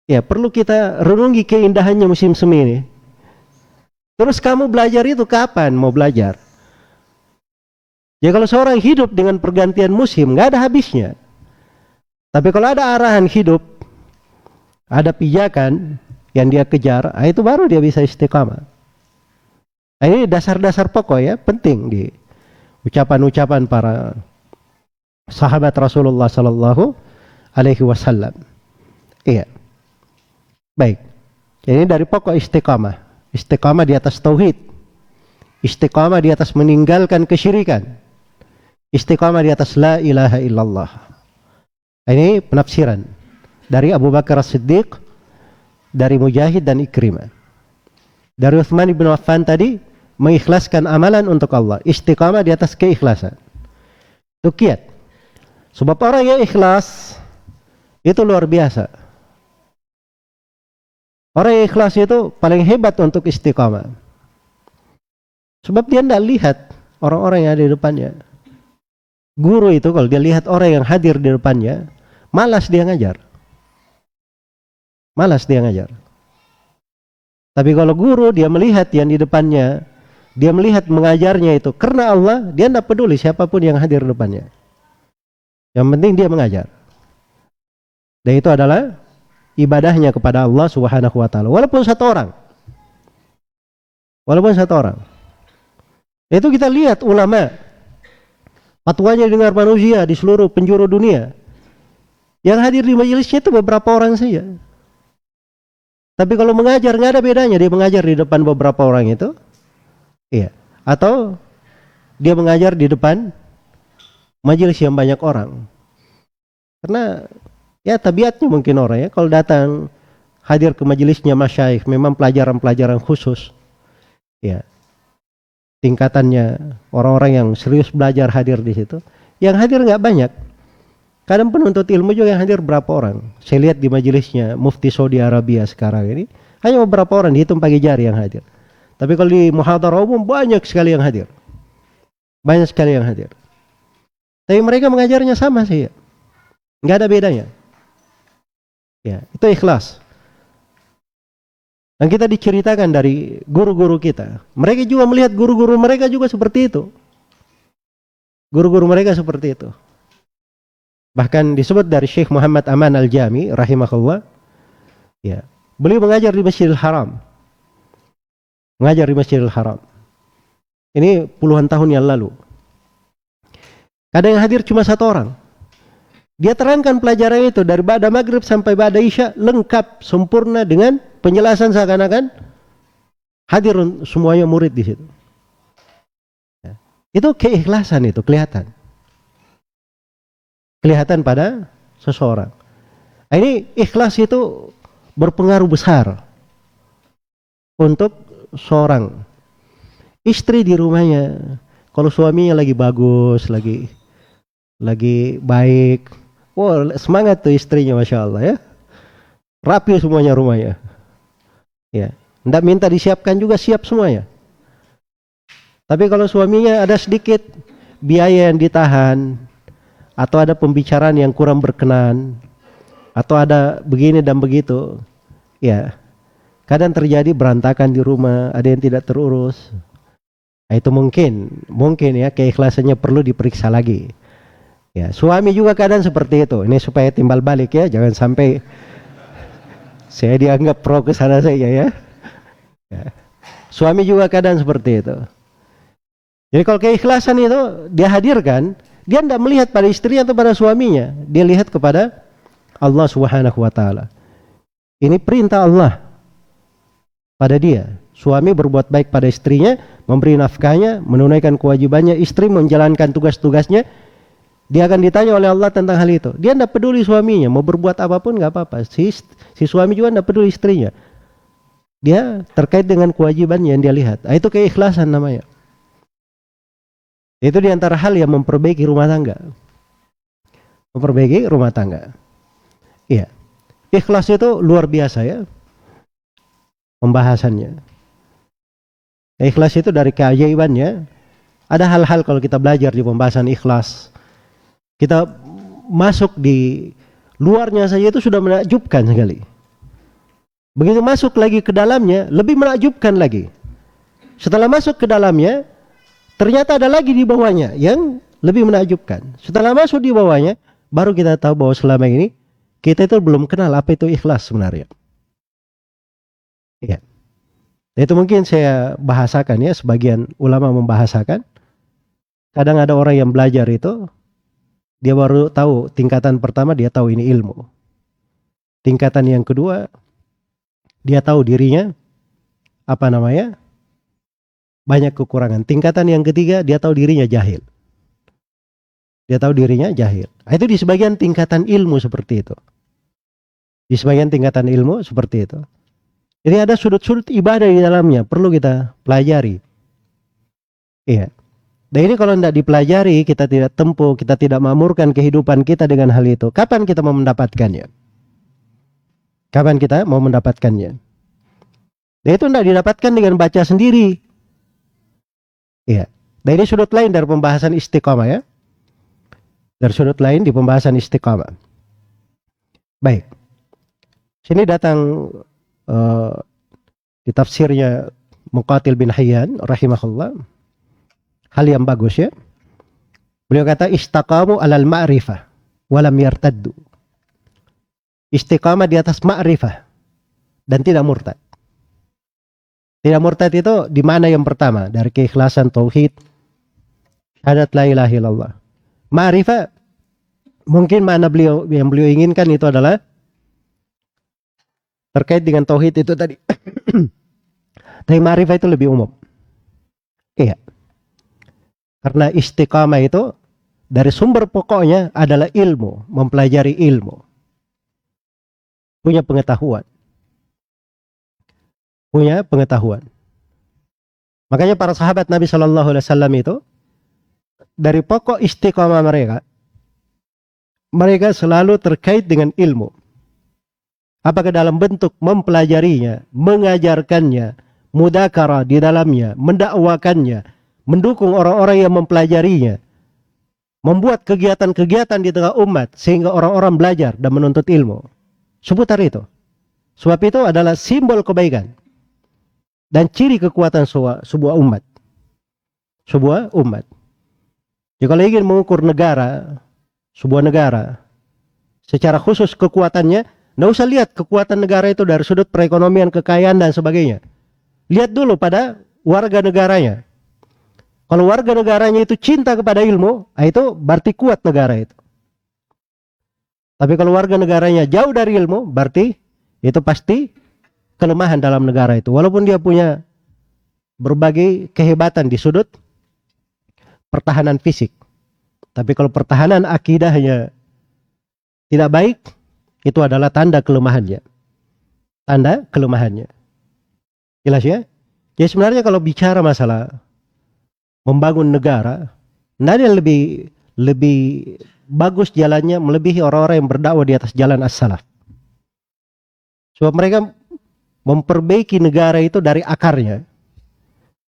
Ya, perlu kita renungi keindahannya musim semi ini. Terus kamu belajar itu kapan mau belajar? Ya kalau seorang hidup dengan pergantian musim, nggak ada habisnya. Tapi kalau ada arahan hidup, ada pijakan yang dia kejar, itu baru dia bisa istiqamah. Ini dasar-dasar pokok ya, penting di ucapan-ucapan para sahabat Rasulullah Sallallahu Alaihi Wasallam. Iya. Baik. Ini dari pokok istiqamah. Istiqamah di atas tauhid. Istiqamah di atas meninggalkan kesyirikan. Istiqamah di atas la ilaha illallah. Ini penafsiran dari Abu Bakar As-Siddiq, dari Mujahid dan Ikrimah. Dari Utsman bin Affan tadi, mengikhlaskan amalan untuk Allah. Istiqamah di atas keikhlasan. Itu kiat. Sebab orang yang ikhlas itu luar biasa. Orang yang ikhlas itu paling hebat untuk istiqamah. Sebab dia tidak lihat orang-orang yang ada di depannya. Guru itu kalau dia lihat orang yang hadir di depannya, malas dia ngajar. Malas dia ngajar. Tapi kalau guru dia melihat yang di depannya, dia melihat mengajarnya itu karena Allah, dia tidak peduli siapapun yang hadir di depannya. Yang penting dia mengajar. Dan itu adalah ibadahnya kepada Allah Subhanahu wa taala. Walaupun satu orang. Walaupun satu orang. Itu kita lihat ulama fatwanya dengar manusia di seluruh penjuru dunia. Yang hadir di majelisnya itu beberapa orang saja. Tapi kalau mengajar nggak ada bedanya dia mengajar di depan beberapa orang itu. Iya. Atau dia mengajar di depan majelis yang banyak orang. Karena ya tabiatnya mungkin orang ya kalau datang hadir ke majelisnya masyaikh memang pelajaran-pelajaran khusus. Ya. Tingkatannya orang-orang yang serius belajar hadir di situ. Yang hadir nggak banyak. Kadang penuntut ilmu juga yang hadir berapa orang. Saya lihat di majelisnya Mufti Saudi Arabia sekarang ini hanya beberapa orang dihitung pakai jari yang hadir. Tapi kalau di muhadharah umum banyak sekali yang hadir. Banyak sekali yang hadir. Tapi mereka mengajarnya sama sih. Nggak ada bedanya. Ya, itu ikhlas. Dan kita diceritakan dari guru-guru kita. Mereka juga melihat guru-guru mereka juga seperti itu. Guru-guru mereka seperti itu. Bahkan disebut dari Syekh Muhammad Aman Al-Jami rahimahullah. Ya, beliau mengajar di Masjidil Haram. Mengajar di Masjidil Haram. Ini puluhan tahun yang lalu. Kadang yang hadir cuma satu orang. Dia terangkan pelajaran itu dari ba'da maghrib sampai ba'da isya lengkap sempurna dengan penjelasan seakan-akan hadir semuanya murid di situ. Ya. Itu keikhlasan itu kelihatan. Kelihatan pada seseorang. Ini ikhlas itu berpengaruh besar untuk seorang istri di rumahnya, kalau suaminya lagi bagus, lagi baik, wah semangat tuh istrinya, masya Allah ya, rapi semuanya rumahnya, ya, nggak minta disiapkan juga, siap semuanya. Tapi kalau suaminya ada sedikit biaya yang ditahan, atau ada pembicaraan yang kurang berkenan, atau ada begini dan begitu, ya kadang terjadi berantakan di rumah, ada yang tidak terurus. Nah, itu mungkin ya keikhlasannya perlu diperiksa lagi. Ya, suami juga kadang seperti itu. Ini supaya timbal balik ya, jangan sampai saya dianggap pro ke sana saja ya. Ya. Suami juga kadang seperti itu. Jadi kalau keikhlasan itu dia hadirkan, dia tidak melihat pada istrinya atau pada suaminya, dia lihat kepada Allah Subhanahu wa taala. Ini perintah Allah pada dia. Suami berbuat baik pada istrinya, memberi nafkahnya, menunaikan kewajibannya, istri menjalankan tugas-tugasnya. Dia akan ditanya oleh Allah tentang hal itu. Dia tidak peduli suaminya, mau berbuat apapun nggak apa-apa. Si suami juga tidak peduli istrinya. Dia terkait dengan kewajiban yang dia lihat. Nah, itu keikhlasan namanya. Itu diantara hal yang memperbaiki rumah tangga. Memperbaiki rumah tangga. Iya. Ikhlas itu luar biasa ya pembahasannya. Ikhlas itu dari keajaibannya, ada hal-hal kalau kita belajar di pembahasan ikhlas, kita masuk di luarnya saja itu sudah menakjubkan sekali. Begitu masuk lagi ke dalamnya, lebih menakjubkan lagi. Setelah masuk ke dalamnya, ternyata ada lagi di bawahnya yang lebih menakjubkan. Setelah masuk di bawahnya, baru kita tahu bahwa selama ini kita itu belum kenal apa itu ikhlas sebenarnya. Ya. Itu mungkin saya bahasakan ya, sebagian ulama membahasakan. Kadang ada orang yang belajar itu, dia baru tahu tingkatan pertama, dia tahu ini ilmu. Tingkatan yang kedua, dia tahu dirinya banyak kekurangan. Tingkatan yang ketiga, dia tahu dirinya jahil. Dia tahu dirinya jahil. Itu di sebagian tingkatan ilmu seperti itu. Di sebagian tingkatan ilmu seperti itu. Jadi ada sudut-sudut ibadah di dalamnya, perlu kita pelajari. Iya. Dan ini kalau tidak dipelajari, kita tidak tempuh, kita tidak makmurkan kehidupan kita dengan hal itu. Kapan kita mau mendapatkannya? Kapan kita mau mendapatkannya? Dan itu tidak didapatkan dengan baca sendiri. Iya. Dan ini sudut lain dari pembahasan istiqamah ya. Dari sudut lain di pembahasan istiqamah. Baik. Sini datang di tafsirnya Muqatil bin Hayyan rahimahullah, hal yang bagus ya. Beliau kata istaqamu alal ma'rifah walam yartaddu. Istiqamah di atas ma'rifah dan tidak murtad. Tidak murtad itu di mana yang pertama? Dari keikhlasan tauhid, syahadat la ilaha illallah. Ma'rifah mungkin mana yang beliau inginkan itu adalah terkait dengan tauhid itu tadi. Tapi ma'rifah itu lebih umum. Iya. Karena istiqamah itu dari sumber pokoknya adalah ilmu, mempelajari ilmu. Punya pengetahuan. Punya pengetahuan. Makanya para sahabat Nabi Shallallahu Alaihi Wasallam itu dari pokok istiqamah mereka selalu terkait dengan ilmu. Apakah dalam bentuk mempelajarinya, mengajarkannya, mudzakarah di dalamnya, mendakwakannya, mendukung orang-orang yang mempelajarinya, membuat kegiatan-kegiatan di tengah umat sehingga orang-orang belajar dan menuntut ilmu. Seputar itu. Sebab itu adalah simbol kebaikan dan ciri kekuatan sebuah umat. Sebuah umat. Jadi kalau ingin mengukur negara, sebuah negara, secara khusus kekuatannya, nggak usah lihat kekuatan negara itu dari sudut perekonomian, kekayaan dan sebagainya. Lihat dulu pada warga negaranya. Kalau warga negaranya itu cinta kepada ilmu, itu berarti kuat negara itu. Tapi kalau warga negaranya jauh dari ilmu, berarti itu pasti kelemahan dalam negara itu. Walaupun dia punya berbagai kehebatan di sudut pertahanan fisik. Tapi kalau pertahanan akidahnya tidak baik, itu adalah tanda kelemahannya. Tanda kelemahannya. Jelas ya? Ya sebenarnya kalau bicara masalah membangun negara, tidak ada yang lebih bagus jalannya melebihi orang-orang yang berdakwah di atas jalan as-salaf. Sebab mereka memperbaiki negara itu dari akarnya.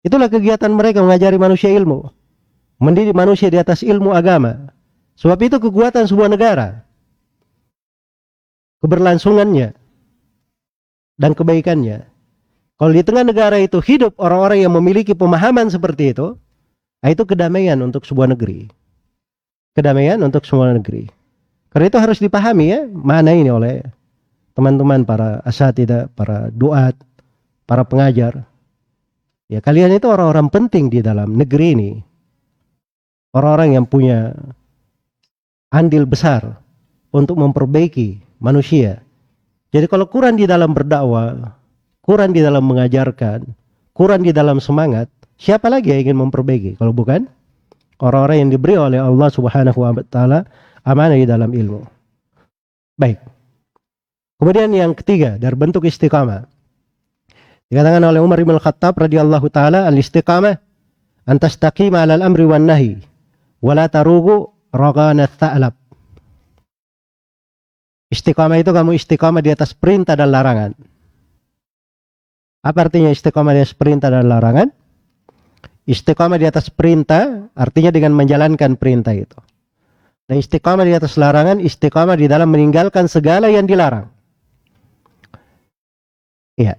Itulah kegiatan mereka, mengajari manusia ilmu, mendidik manusia di atas ilmu agama. Sebab itu kekuatan sebuah negara, keberlangsungannya dan kebaikannya. Kalau di tengah negara itu hidup orang-orang yang memiliki pemahaman seperti itu kedamaian untuk sebuah negeri. Kedamaian untuk sebuah negeri. Karena itu harus dipahami ya, mana ini oleh teman-teman para asatidzah, para duat, para pengajar. Ya, kalian itu orang-orang penting di dalam negeri ini. Orang-orang yang punya andil besar untuk memperbaiki manusia. Jadi kalau kurang di dalam berdakwah, kurang di dalam mengajarkan, kurang di dalam semangat, siapa lagi yang ingin memperbaiki kalau bukan orang-orang yang diberi oleh Allah Subhanahu wa taala amanah di dalam ilmu. Baik. Kemudian yang ketiga dari bentuk istiqamah. Dikatakan oleh Umar bin Khattab radhiyallahu taala, al-istiqamah an tastaqima 'alal amri wan nahi wa la tarugu ragana tha'lab. Istiqamah itu kamu istiqamah di atas perintah dan larangan. Apa artinya istiqamah di atas perintah dan larangan? Istiqamah di atas perintah artinya dengan menjalankan perintah itu. Dan istiqamah di atas larangan, istiqamah di dalam meninggalkan segala yang dilarang. Iya.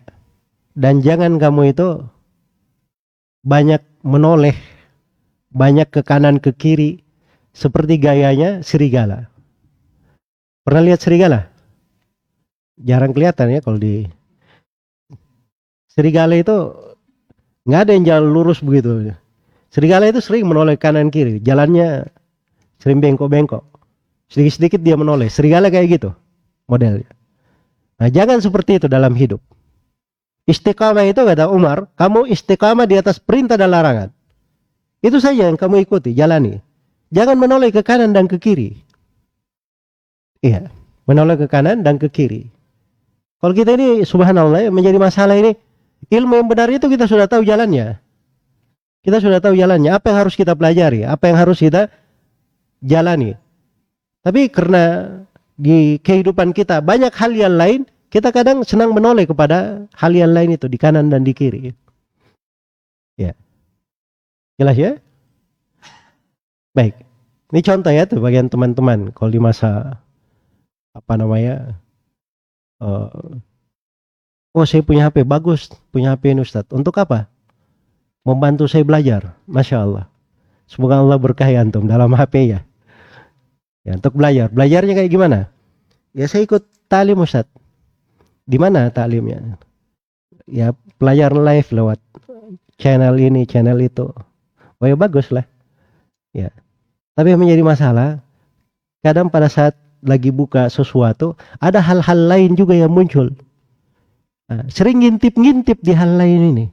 Dan jangan kamu itu banyak menoleh, banyak ke kanan ke kiri, seperti gayanya serigala. Pernah lihat serigala? Jarang kelihatan ya kalau di serigala itu nggak ada yang jalan lurus begitu. Serigala itu sering menoleh kanan kiri, jalannya sering bengkok-bengkok. Sedikit-sedikit dia menoleh. Serigala kayak gitu modelnya. Nah, jangan seperti itu dalam hidup. Istiqamah itu kata Umar, kamu istiqamah di atas perintah dan larangan. Itu saja yang kamu ikuti, jalani. Jangan menoleh ke kanan dan ke kiri. Iya, menoleh ke kanan dan ke kiri. Kalau kita ini subhanallah menjadi masalah ini, ilmu yang benar itu kita sudah tahu jalannya. Kita sudah tahu jalannya, apa yang harus kita pelajari, apa yang harus kita jalani. Tapi karena di kehidupan kita banyak hal yang lain, kita kadang senang menoleh kepada hal yang lain itu di kanan dan di kiri. Ya, jelas ya? Baik, ini contoh ya tuh bagian teman-teman kalau di masa oh saya punya HP bagus, punya HP ini Ustadz. Untuk apa? Membantu saya belajar, Masya Allah. Semoga Allah berkahi antum dalam HP ya. Ya, untuk belajar. Belajarnya kayak gimana? Ya saya ikut talim Ustadz. Di mana taklimnya? Ya pelajar live lewat channel ini, channel itu. Oh ya bagus lah. Ya. Tapi yang menjadi masalah, kadang pada saat lagi buka sesuatu, ada hal-hal lain juga yang muncul. Nah, sering ngintip-ngintip di hal lain ini.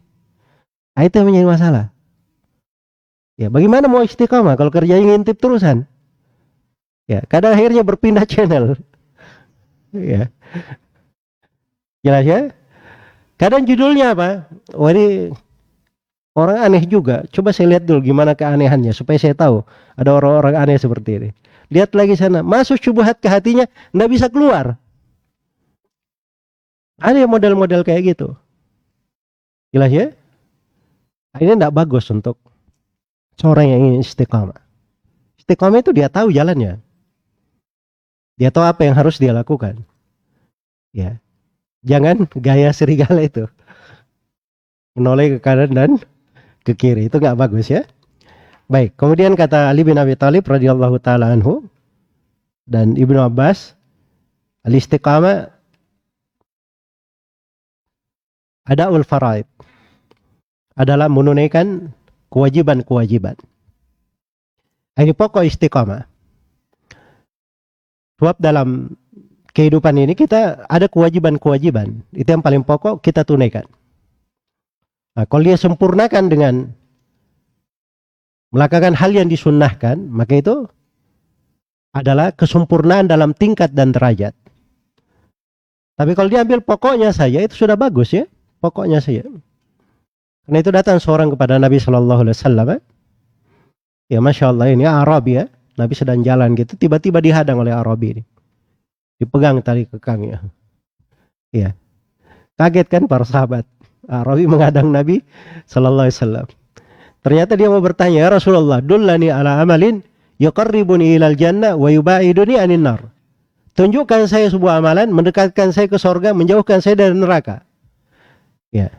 Nah, itu yang menjadi masalah. Ya, bagaimana mau istiqamah kalau kerjanya ngintip terusan? Ya, kadang akhirnya berpindah channel. Ya. Jelas ya? Kadang judulnya apa? Oh ini orang aneh juga. Coba saya lihat dulu gimana keanehannya supaya saya tahu ada orang-orang aneh seperti ini. Lihat lagi sana, masuk syubhat ke hatinya, nggak bisa keluar. Ada model-model kayak gitu. Jelas ya? Ini nggak bagus untuk seorang yang ingin istiqamah. Istiqamah itu dia tahu jalannya. Dia tahu apa yang harus dia lakukan. Ya. Jangan gaya serigala itu. Menoleh ke kanan dan ke kiri. Itu nggak bagus ya. Baik. Kemudian kata Ali bin Abi Thalib radhiyallahu taala anhu dan Ibnu Abbas, al-istiqamah adaul faraid. Adalah menunaikan kewajiban-kewajiban. Ini pokok istiqamah. Sebab dalam kehidupan ini kita ada kewajiban-kewajiban. Itu yang paling pokok kita tunaikan. Nah, kalau dia sempurnakan dengan melakukan hal yang disunnahkan, maka itu adalah kesempurnaan dalam tingkat dan derajat. Tapi kalau dia ambil pokoknya saja, itu sudah bagus ya. Pokoknya saja. Karena itu datang seorang kepada Nabi Shallallahu Alaihi Wasallam. Ya Masya Allah, ini Arabi ya. Nabi sedang jalan gitu, tiba-tiba dihadang oleh Arabi ini. Dipegang tali kekangnya. Ya. Kaget kan para sahabat. Arabi menghadang Nabi Shallallahu Alaihi Wasallam. Ternyata dia mau bertanya, ya Rasulullah, dullani ala amalin yuqarribuni ilal jannah wa yubaiduni anin nar. Tunjukkan saya sebuah amalan, mendekatkan saya ke surga, menjauhkan saya dari neraka. Ya.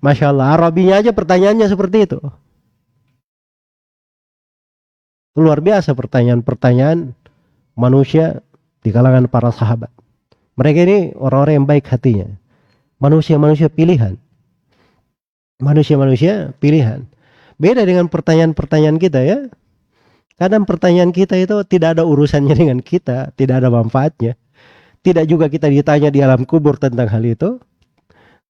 Masya Allah, Arabinya aja pertanyaannya seperti itu. Luar biasa pertanyaan-pertanyaan manusia di kalangan para sahabat. Mereka ini orang-orang yang baik hatinya. Manusia-manusia pilihan. Manusia-manusia pilihan. Beda dengan pertanyaan-pertanyaan kita ya. Kadang pertanyaan kita itu tidak ada urusannya dengan kita, tidak ada manfaatnya. Tidak juga kita ditanya di alam kubur tentang hal itu.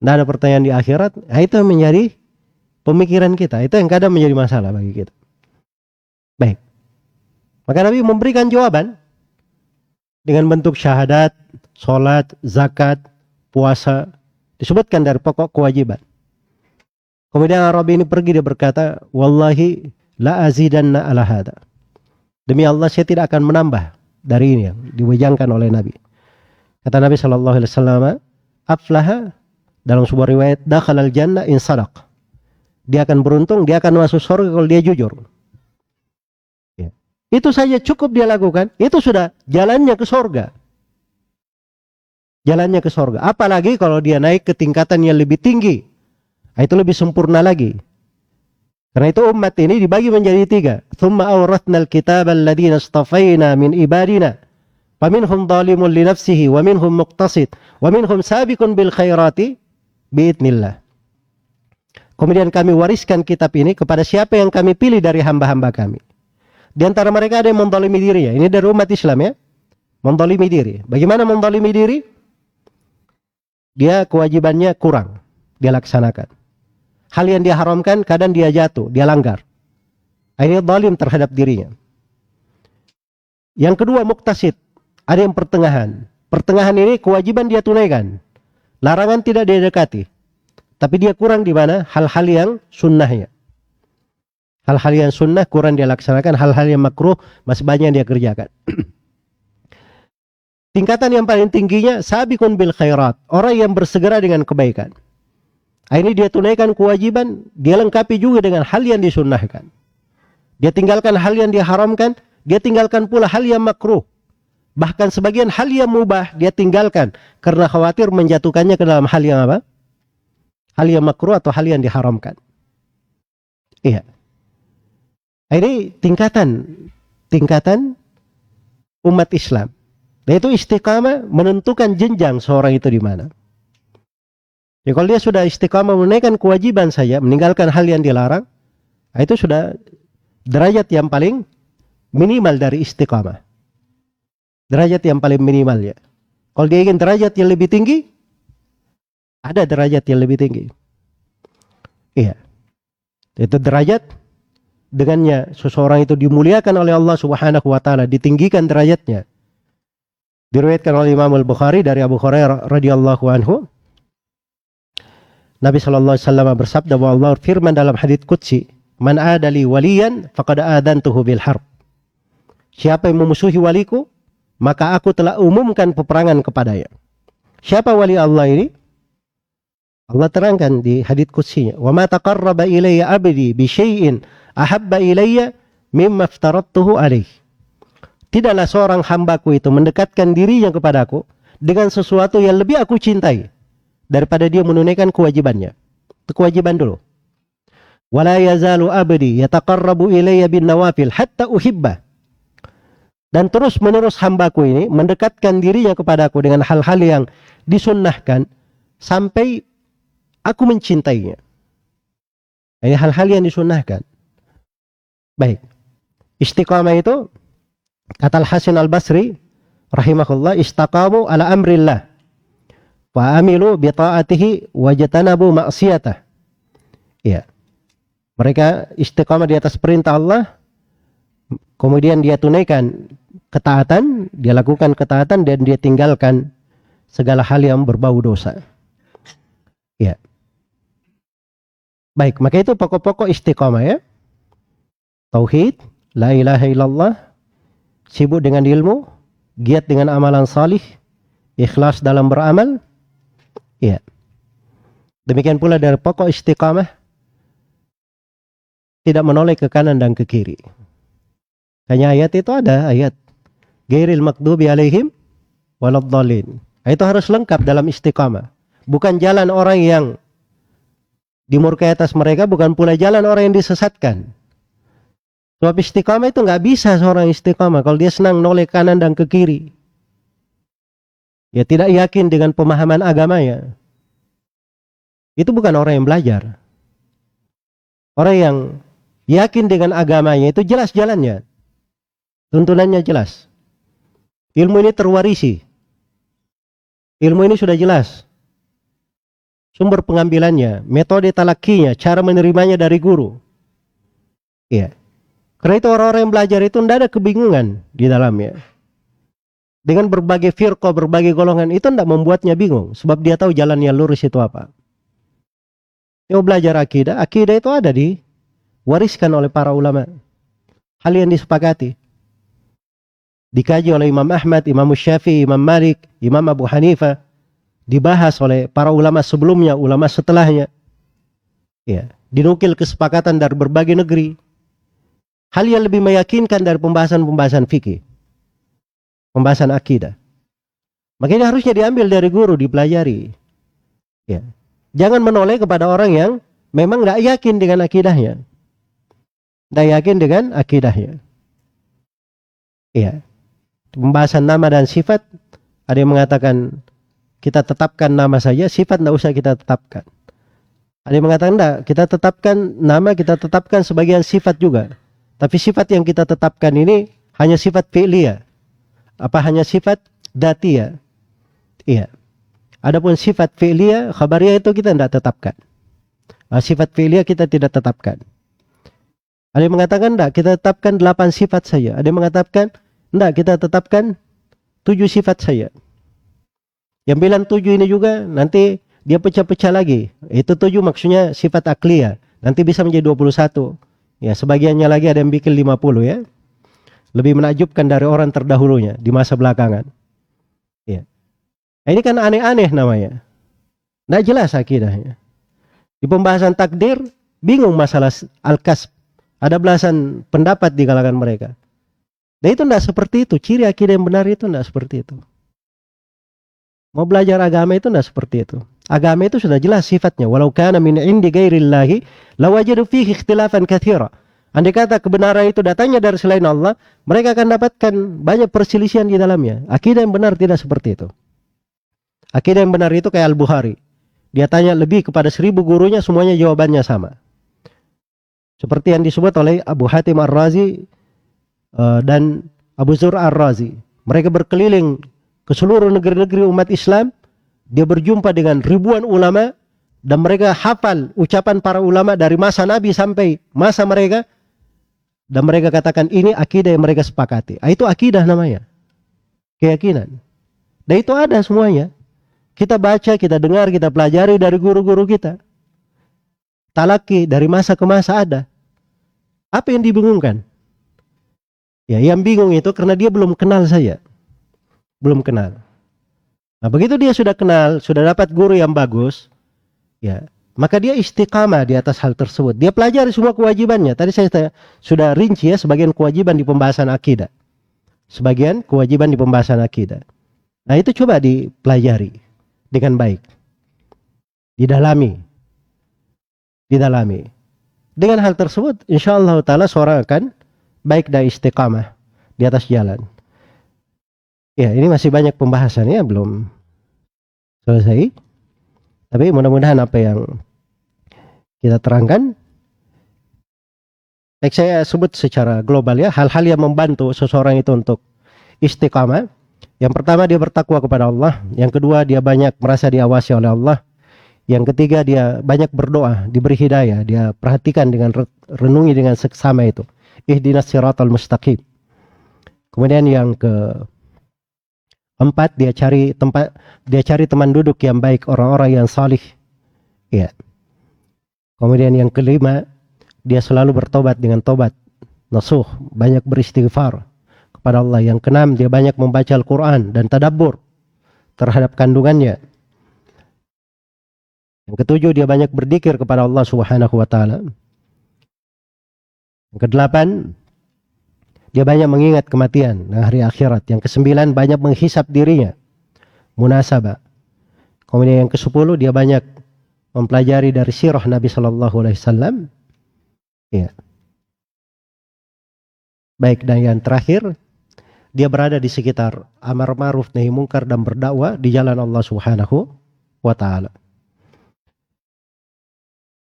Tidak ada pertanyaan di akhirat. Nah, itu yang menjadi pemikiran kita. Itu yang kadang menjadi masalah bagi kita. Baik. Maka Nabi memberikan jawaban dengan bentuk syahadat, sholat, zakat, puasa. Disebutkan dari pokok kewajiban. Kemudian Arabi ini pergi, dia berkata, wallahi la azidanna ala hada. Demi Allah saya tidak akan menambah dari ini yang diwejangkan oleh Nabi. Kata Nabi SAW, aflaha, dalam sebuah riwayat, dakhalal jannah in sadaq. Dia akan beruntung, dia akan masuk surga kalau dia jujur. Ya. Itu saja cukup dia lakukan, itu sudah jalannya ke surga. Jalannya ke surga. Apalagi kalau dia naik ke tingkatan yang lebih tinggi. Itu lebih sempurna lagi. Karena itu umat ini dibagi menjadi 3. Thumma awrathnal kitaba alladhina istafayna min ibadina. Faminhum zalimun li nafsihi wa minhum muqtasid wa minhum sabiqun bil khairati biidnillah. Kemudian kami wariskan kitab ini kepada siapa yang kami pilih dari hamba-hamba kami. Di antara mereka ada yang menzalimi dirinya. Ini dari umat Islam ya. Menzalimi diri. Bagaimana menzalimi diri? Dia kewajibannya kurang. Dia laksanakan. Hal yang dia haramkan kadang dia jatuh, dia langgar. Akhirnya zalim terhadap dirinya. Yang kedua muktasid. Ada yang pertengahan. Pertengahan ini kewajiban dia tunaikan. Larangan tidak dia dekati. Tapi dia kurang di mana? Hal-hal yang sunnahnya. Hal-hal yang sunnah kurang dia laksanakan. Hal-hal yang makruh masih banyak dia kerjakan. Tingkatan yang paling tingginya sabiqun bil khairat. Orang yang bersegera dengan kebaikan. Ini dia tunaikan kewajiban. Dia lengkapi juga dengan hal yang disunnahkan. Dia tinggalkan hal yang diharamkan. Dia tinggalkan pula hal yang makruh. Bahkan sebagian hal yang mubah dia tinggalkan. Karena khawatir menjatuhkannya ke dalam hal yang apa? Hal yang makruh atau hal yang diharamkan. Iya. Ini tingkatan umat Islam. Dan itu istiqamah menentukan jenjang seorang itu di mana. Ya kalau dia sudah istiqamah menunaikan kewajiban saja, meninggalkan hal yang dilarang, itu sudah derajat yang paling minimal dari istiqamah. Derajat yang paling minimal ya. Kalau dia ingin derajat yang lebih tinggi, ada derajat yang lebih tinggi. Iya. Itu derajat dengannya seseorang itu dimuliakan oleh Allah Subhanahu wa taala, ditinggikan derajatnya. Diriwayatkan oleh Imam Al-Bukhari dari Abu Hurairah radhiyallahu anhu. Nabi sallallahu alaihi wasallam bersabda bahwa Allah firman dalam hadits qudsi, "Man adali waliyan faqad adantuhu bil harb." Siapa yang memusuhi waliku, maka aku telah umumkan peperangan kepadanya. Siapa wali Allah ini? Allah terangkan di hadits qudsinya, "Wa ma taqarraba ilayya 'abdi bi syai'in ahabba ilayya mimma aftaradtuhu alaih." Tidaklah seorang hambaku itu mendekatkan dirinya kepadaku dengan sesuatu yang lebih aku cintai daripada dia menunaikan kewajibannya. Itu kewajiban dulu. Wala yazalu abdi yataqarrabu ilayya bin nawafil hatta uhibba. Dan terus menerus hambaku ini mendekatkan dirinya kepadaku dengan hal-hal yang disunnahkan sampai aku mencintainya. Ini hal-hal yang disunnahkan. Baik. Istiqamah itu kata Al-Hasan Al-Basri rahimahullah, istaqamu ala amrillah wa amilu bi ta'atihi wa jatanabu ma'siyatah. Ya. Mereka istiqamah di atas perintah Allah, kemudian dia tunaikan ketaatan, dia lakukan ketaatan dan dia tinggalkan segala hal yang berbau dosa. Ya. Baik, maka itu pokok-pokok istiqamah ya. Tauhid, la ilaha illallah, sibuk dengan ilmu, giat dengan amalan salih, ikhlas dalam beramal. Ya. Demikian pula dari pokok istiqamah, tidak menoleh ke kanan dan ke kiri. Hanya ayat itu ada ayat ghairil maghdubi alaihim waladhdallin. Itu harus lengkap dalam istiqamah. Bukan jalan orang yang dimurkai atas mereka, bukan pula jalan orang yang disesatkan. Sebab istiqamah itu nggak bisa seorang istiqamah kalau dia senang noleh kanan dan ke kiri. Ya tidak yakin dengan pemahaman agamanya. Itu bukan orang yang belajar. Orang yang yakin dengan agamanya itu jelas jalannya. Tuntunannya jelas. Ilmu ini terwarisi. Ilmu ini sudah jelas. Sumber pengambilannya, metode talakinya, cara menerimanya dari guru. Iya. Karena itu orang-orang yang belajar itu tidak ada kebingungan di dalamnya. Dengan berbagai firqah, berbagai golongan itu tidak membuatnya bingung. Sebab dia tahu jalannya lurus itu apa. Yang belajar akidah, akidah itu ada diwariskan oleh para ulama. Hal yang disepakati. Dikaji oleh Imam Ahmad, Imam Syafi'i, Imam Malik, Imam Abu Hanifah. Dibahas oleh para ulama sebelumnya, ulama setelahnya. Ya, dinukil kesepakatan dari berbagai negeri. Hal yang lebih meyakinkan dari pembahasan-pembahasan fikih. Pembahasan akidah. Makanya harusnya diambil dari guru, dipelajari. Ya. Jangan menoleh kepada orang yang memang tidak yakin dengan akidahnya. Tidak yakin dengan akidahnya. Ya. Pembahasan nama dan sifat, ada yang mengatakan kita tetapkan nama saja, sifat tidak usah kita tetapkan. Ada yang mengatakan tidak, kita tetapkan nama, kita tetapkan sebagian sifat juga. Tapi sifat yang kita tetapkan ini hanya sifat fi'liyah. Apa hanya sifat datiyah? Iya. Adapun sifat fi'liyah, khabariyah itu kita tidak tetapkan. Sifat fi'liyah kita tidak tetapkan. Ada yang mengatakan tidak, kita tetapkan 8 sifat saja. Ada yang mengatakan tidak, kita tetapkan 7 sifat saja. Yang bilang 7 ini juga nanti dia pecah-pecah lagi. Itu 7 maksudnya sifat akliyah. Nanti bisa menjadi 21. Ya, sebagiannya lagi ada yang bikin 50 ya. Lebih menakjubkan dari orang terdahulunya di masa belakangan. Ya. Nah, ini kan aneh-aneh namanya. Tidak jelas akidahnya. Di pembahasan takdir bingung masalah al-kasb. Ada belasan pendapat di kalangan mereka. Dan itu tidak seperti itu. Ciri akidah yang benar itu tidak seperti itu. Mau belajar agama itu tidak seperti itu. Agama itu sudah jelas sifatnya. Walau kana min indi ghairillahi lawajadu fihi ikhtilafan katsira. Andai kata kebenaran itu datangnya dari selain Allah, mereka akan dapatkan banyak perselisihan di dalamnya. Akidah yang benar tidak seperti itu. Akidah yang benar itu kayak Al-Bukhari. Dia tanya lebih kepada 1000 gurunya, semuanya jawabannya sama. Seperti yang disebut oleh Abu Hatim Ar-Razi dan Abu Zur Ar-Razi. Mereka berkeliling ke seluruh negeri-negeri umat Islam. Dia berjumpa dengan ribuan ulama dan mereka hafal ucapan para ulama dari masa Nabi sampai masa mereka, dan mereka katakan ini akidah yang mereka sepakati. Itu akidah namanya, keyakinan. Dan itu ada semuanya. Kita baca, kita dengar, kita pelajari dari guru-guru kita. Talaki dari masa ke masa ada. Apa yang dibingungkan? Ya, yang bingung itu karena dia belum kenal saja. Belum kenal. Nah, begitu dia sudah kenal, sudah dapat guru yang bagus, ya, maka dia istiqamah di atas hal tersebut. Dia pelajari semua kewajibannya. Tadi saya sudah rinci ya sebagian kewajiban di pembahasan akidah. Sebagian kewajiban di pembahasan akidah. Nah, itu coba dipelajari dengan baik. Didalami. Didalami. Dengan hal tersebut, insyaallah ta'ala seorang akan baik dan istiqamah di atas jalan. Ya, ini masih banyak pembahasannya, belum selesai. Tapi mudah-mudahan apa yang kita terangkan, saya sebut secara global ya, hal-hal yang membantu seseorang itu untuk istiqamah. Yang pertama, dia bertakwa kepada Allah. Yang kedua, dia banyak merasa diawasi oleh Allah. Yang ketiga, dia banyak berdoa, diberi hidayah. Dia perhatikan dengan renungi dengan seksama itu. Ihdinas siratal mustaqim. Kemudian yang keempat, dia cari teman duduk yang baik, orang-orang yang salih. Ya. Kemudian yang kelima, dia selalu bertobat dengan tobat nasuh, banyak beristighfar kepada Allah. Yang keenam, dia banyak membaca Al-Quran dan tadabbur terhadap kandungannya. Yang ketujuh, dia banyak berzikir kepada Allah Subhanahu wa taala. Yang kedelapan, dia banyak mengingat kematian dan hari akhirat. Yang kesembilan, banyak menghisap dirinya, munasabah. Kemudian yang kesepuluh, dia banyak mempelajari dari sirah Nabi Sallallahu Alaihi Wasallam. Ya. Baik, dan yang terakhir, dia berada di sekitar amar ma'ruf nahi mungkar dan berdakwah di jalan Allah Subhanahu wa taala.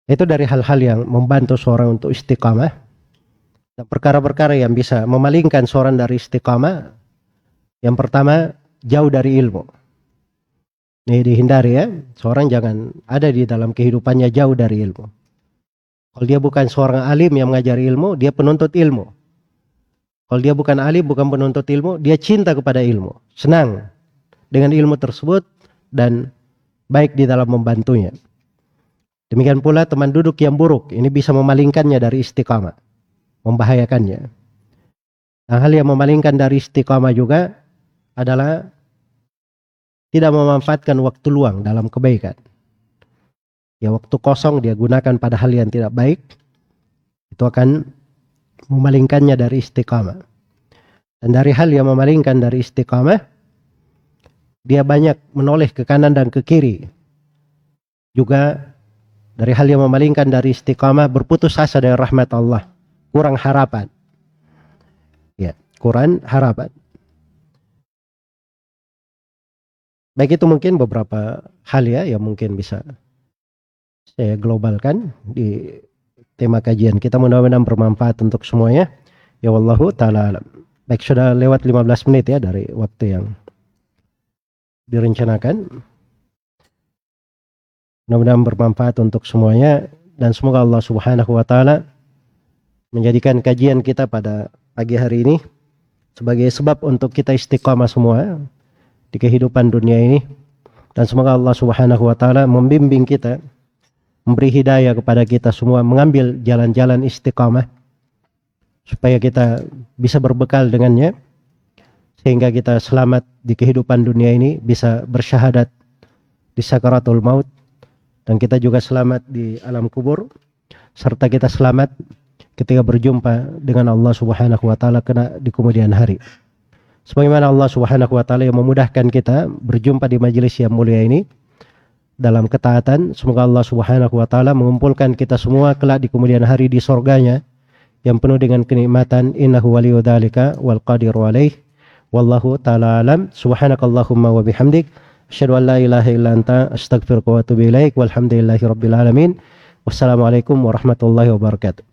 Itu dari hal-hal yang membantu seorang untuk istiqamah. Dan perkara-perkara yang bisa memalingkan seorang dari istiqamah, yang pertama, jauh dari ilmu. Ini dihindari ya, seorang jangan ada di dalam kehidupannya jauh dari ilmu. Kalau dia bukan seorang alim yang mengajari ilmu, dia penuntut ilmu. Kalau dia bukan alim, bukan penuntut ilmu, dia cinta kepada ilmu, senang dengan ilmu tersebut dan baik di dalam membantunya. Demikian pula teman duduk yang buruk, ini bisa memalingkannya dari istiqamah, membahayakannya. Nah, hal yang memalingkan dari istiqamah juga adalah tidak memanfaatkan waktu luang dalam kebaikan. Ya, waktu kosong dia gunakan pada hal yang tidak baik, itu akan memalingkannya dari istiqamah. Dan dari hal yang memalingkan dari istiqamah, dia banyak menoleh ke kanan dan ke kiri. Juga dari hal yang memalingkan dari istiqamah, berputus asa dari rahmat Allah, kurang harapan. Ya, kurang harapan. Baik, itu mungkin beberapa hal ya yang mungkin bisa saya globalkan di tema kajian kita, mudah-mudahan bermanfaat untuk semuanya. Ya wallahu ta'ala alam. Baik, sudah lewat 15 menit ya dari waktu yang direncanakan. Mudah-mudahan bermanfaat untuk semuanya dan semoga Allah Subhanahu wa taala menjadikan kajian kita pada pagi hari ini sebagai sebab untuk kita istiqamah semua di kehidupan dunia ini, dan semoga Allah Subhanahu wa taala membimbing kita, memberi hidayah kepada kita semua mengambil jalan-jalan istiqamah supaya kita bisa berbekal dengannya sehingga kita selamat di kehidupan dunia ini, bisa bersyahadat di sakaratul maut, dan kita juga selamat di alam kubur, serta kita selamat ketika berjumpa dengan Allah Subhanahu wa taala di kemudian hari. Sebagaimana Allah Subhanahu wa taala yang memudahkan kita berjumpa di majelis yang mulia ini dalam ketaatan, semoga Allah Subhanahu wa taala mengumpulkan kita semua kelak di kemudian hari di surganya yang penuh dengan kenikmatan. Innahu waliyyu dzalika wal qadiru alaih. Wallahu taala alam. Subhanakallahumma wa bihamdik, asyhadu an la ilaha illa anta, astaghfiruka wa atubu ilaik. Walhamdulillahirabbil alamin. Wassalamualaikum warahmatullahi wabarakatuh.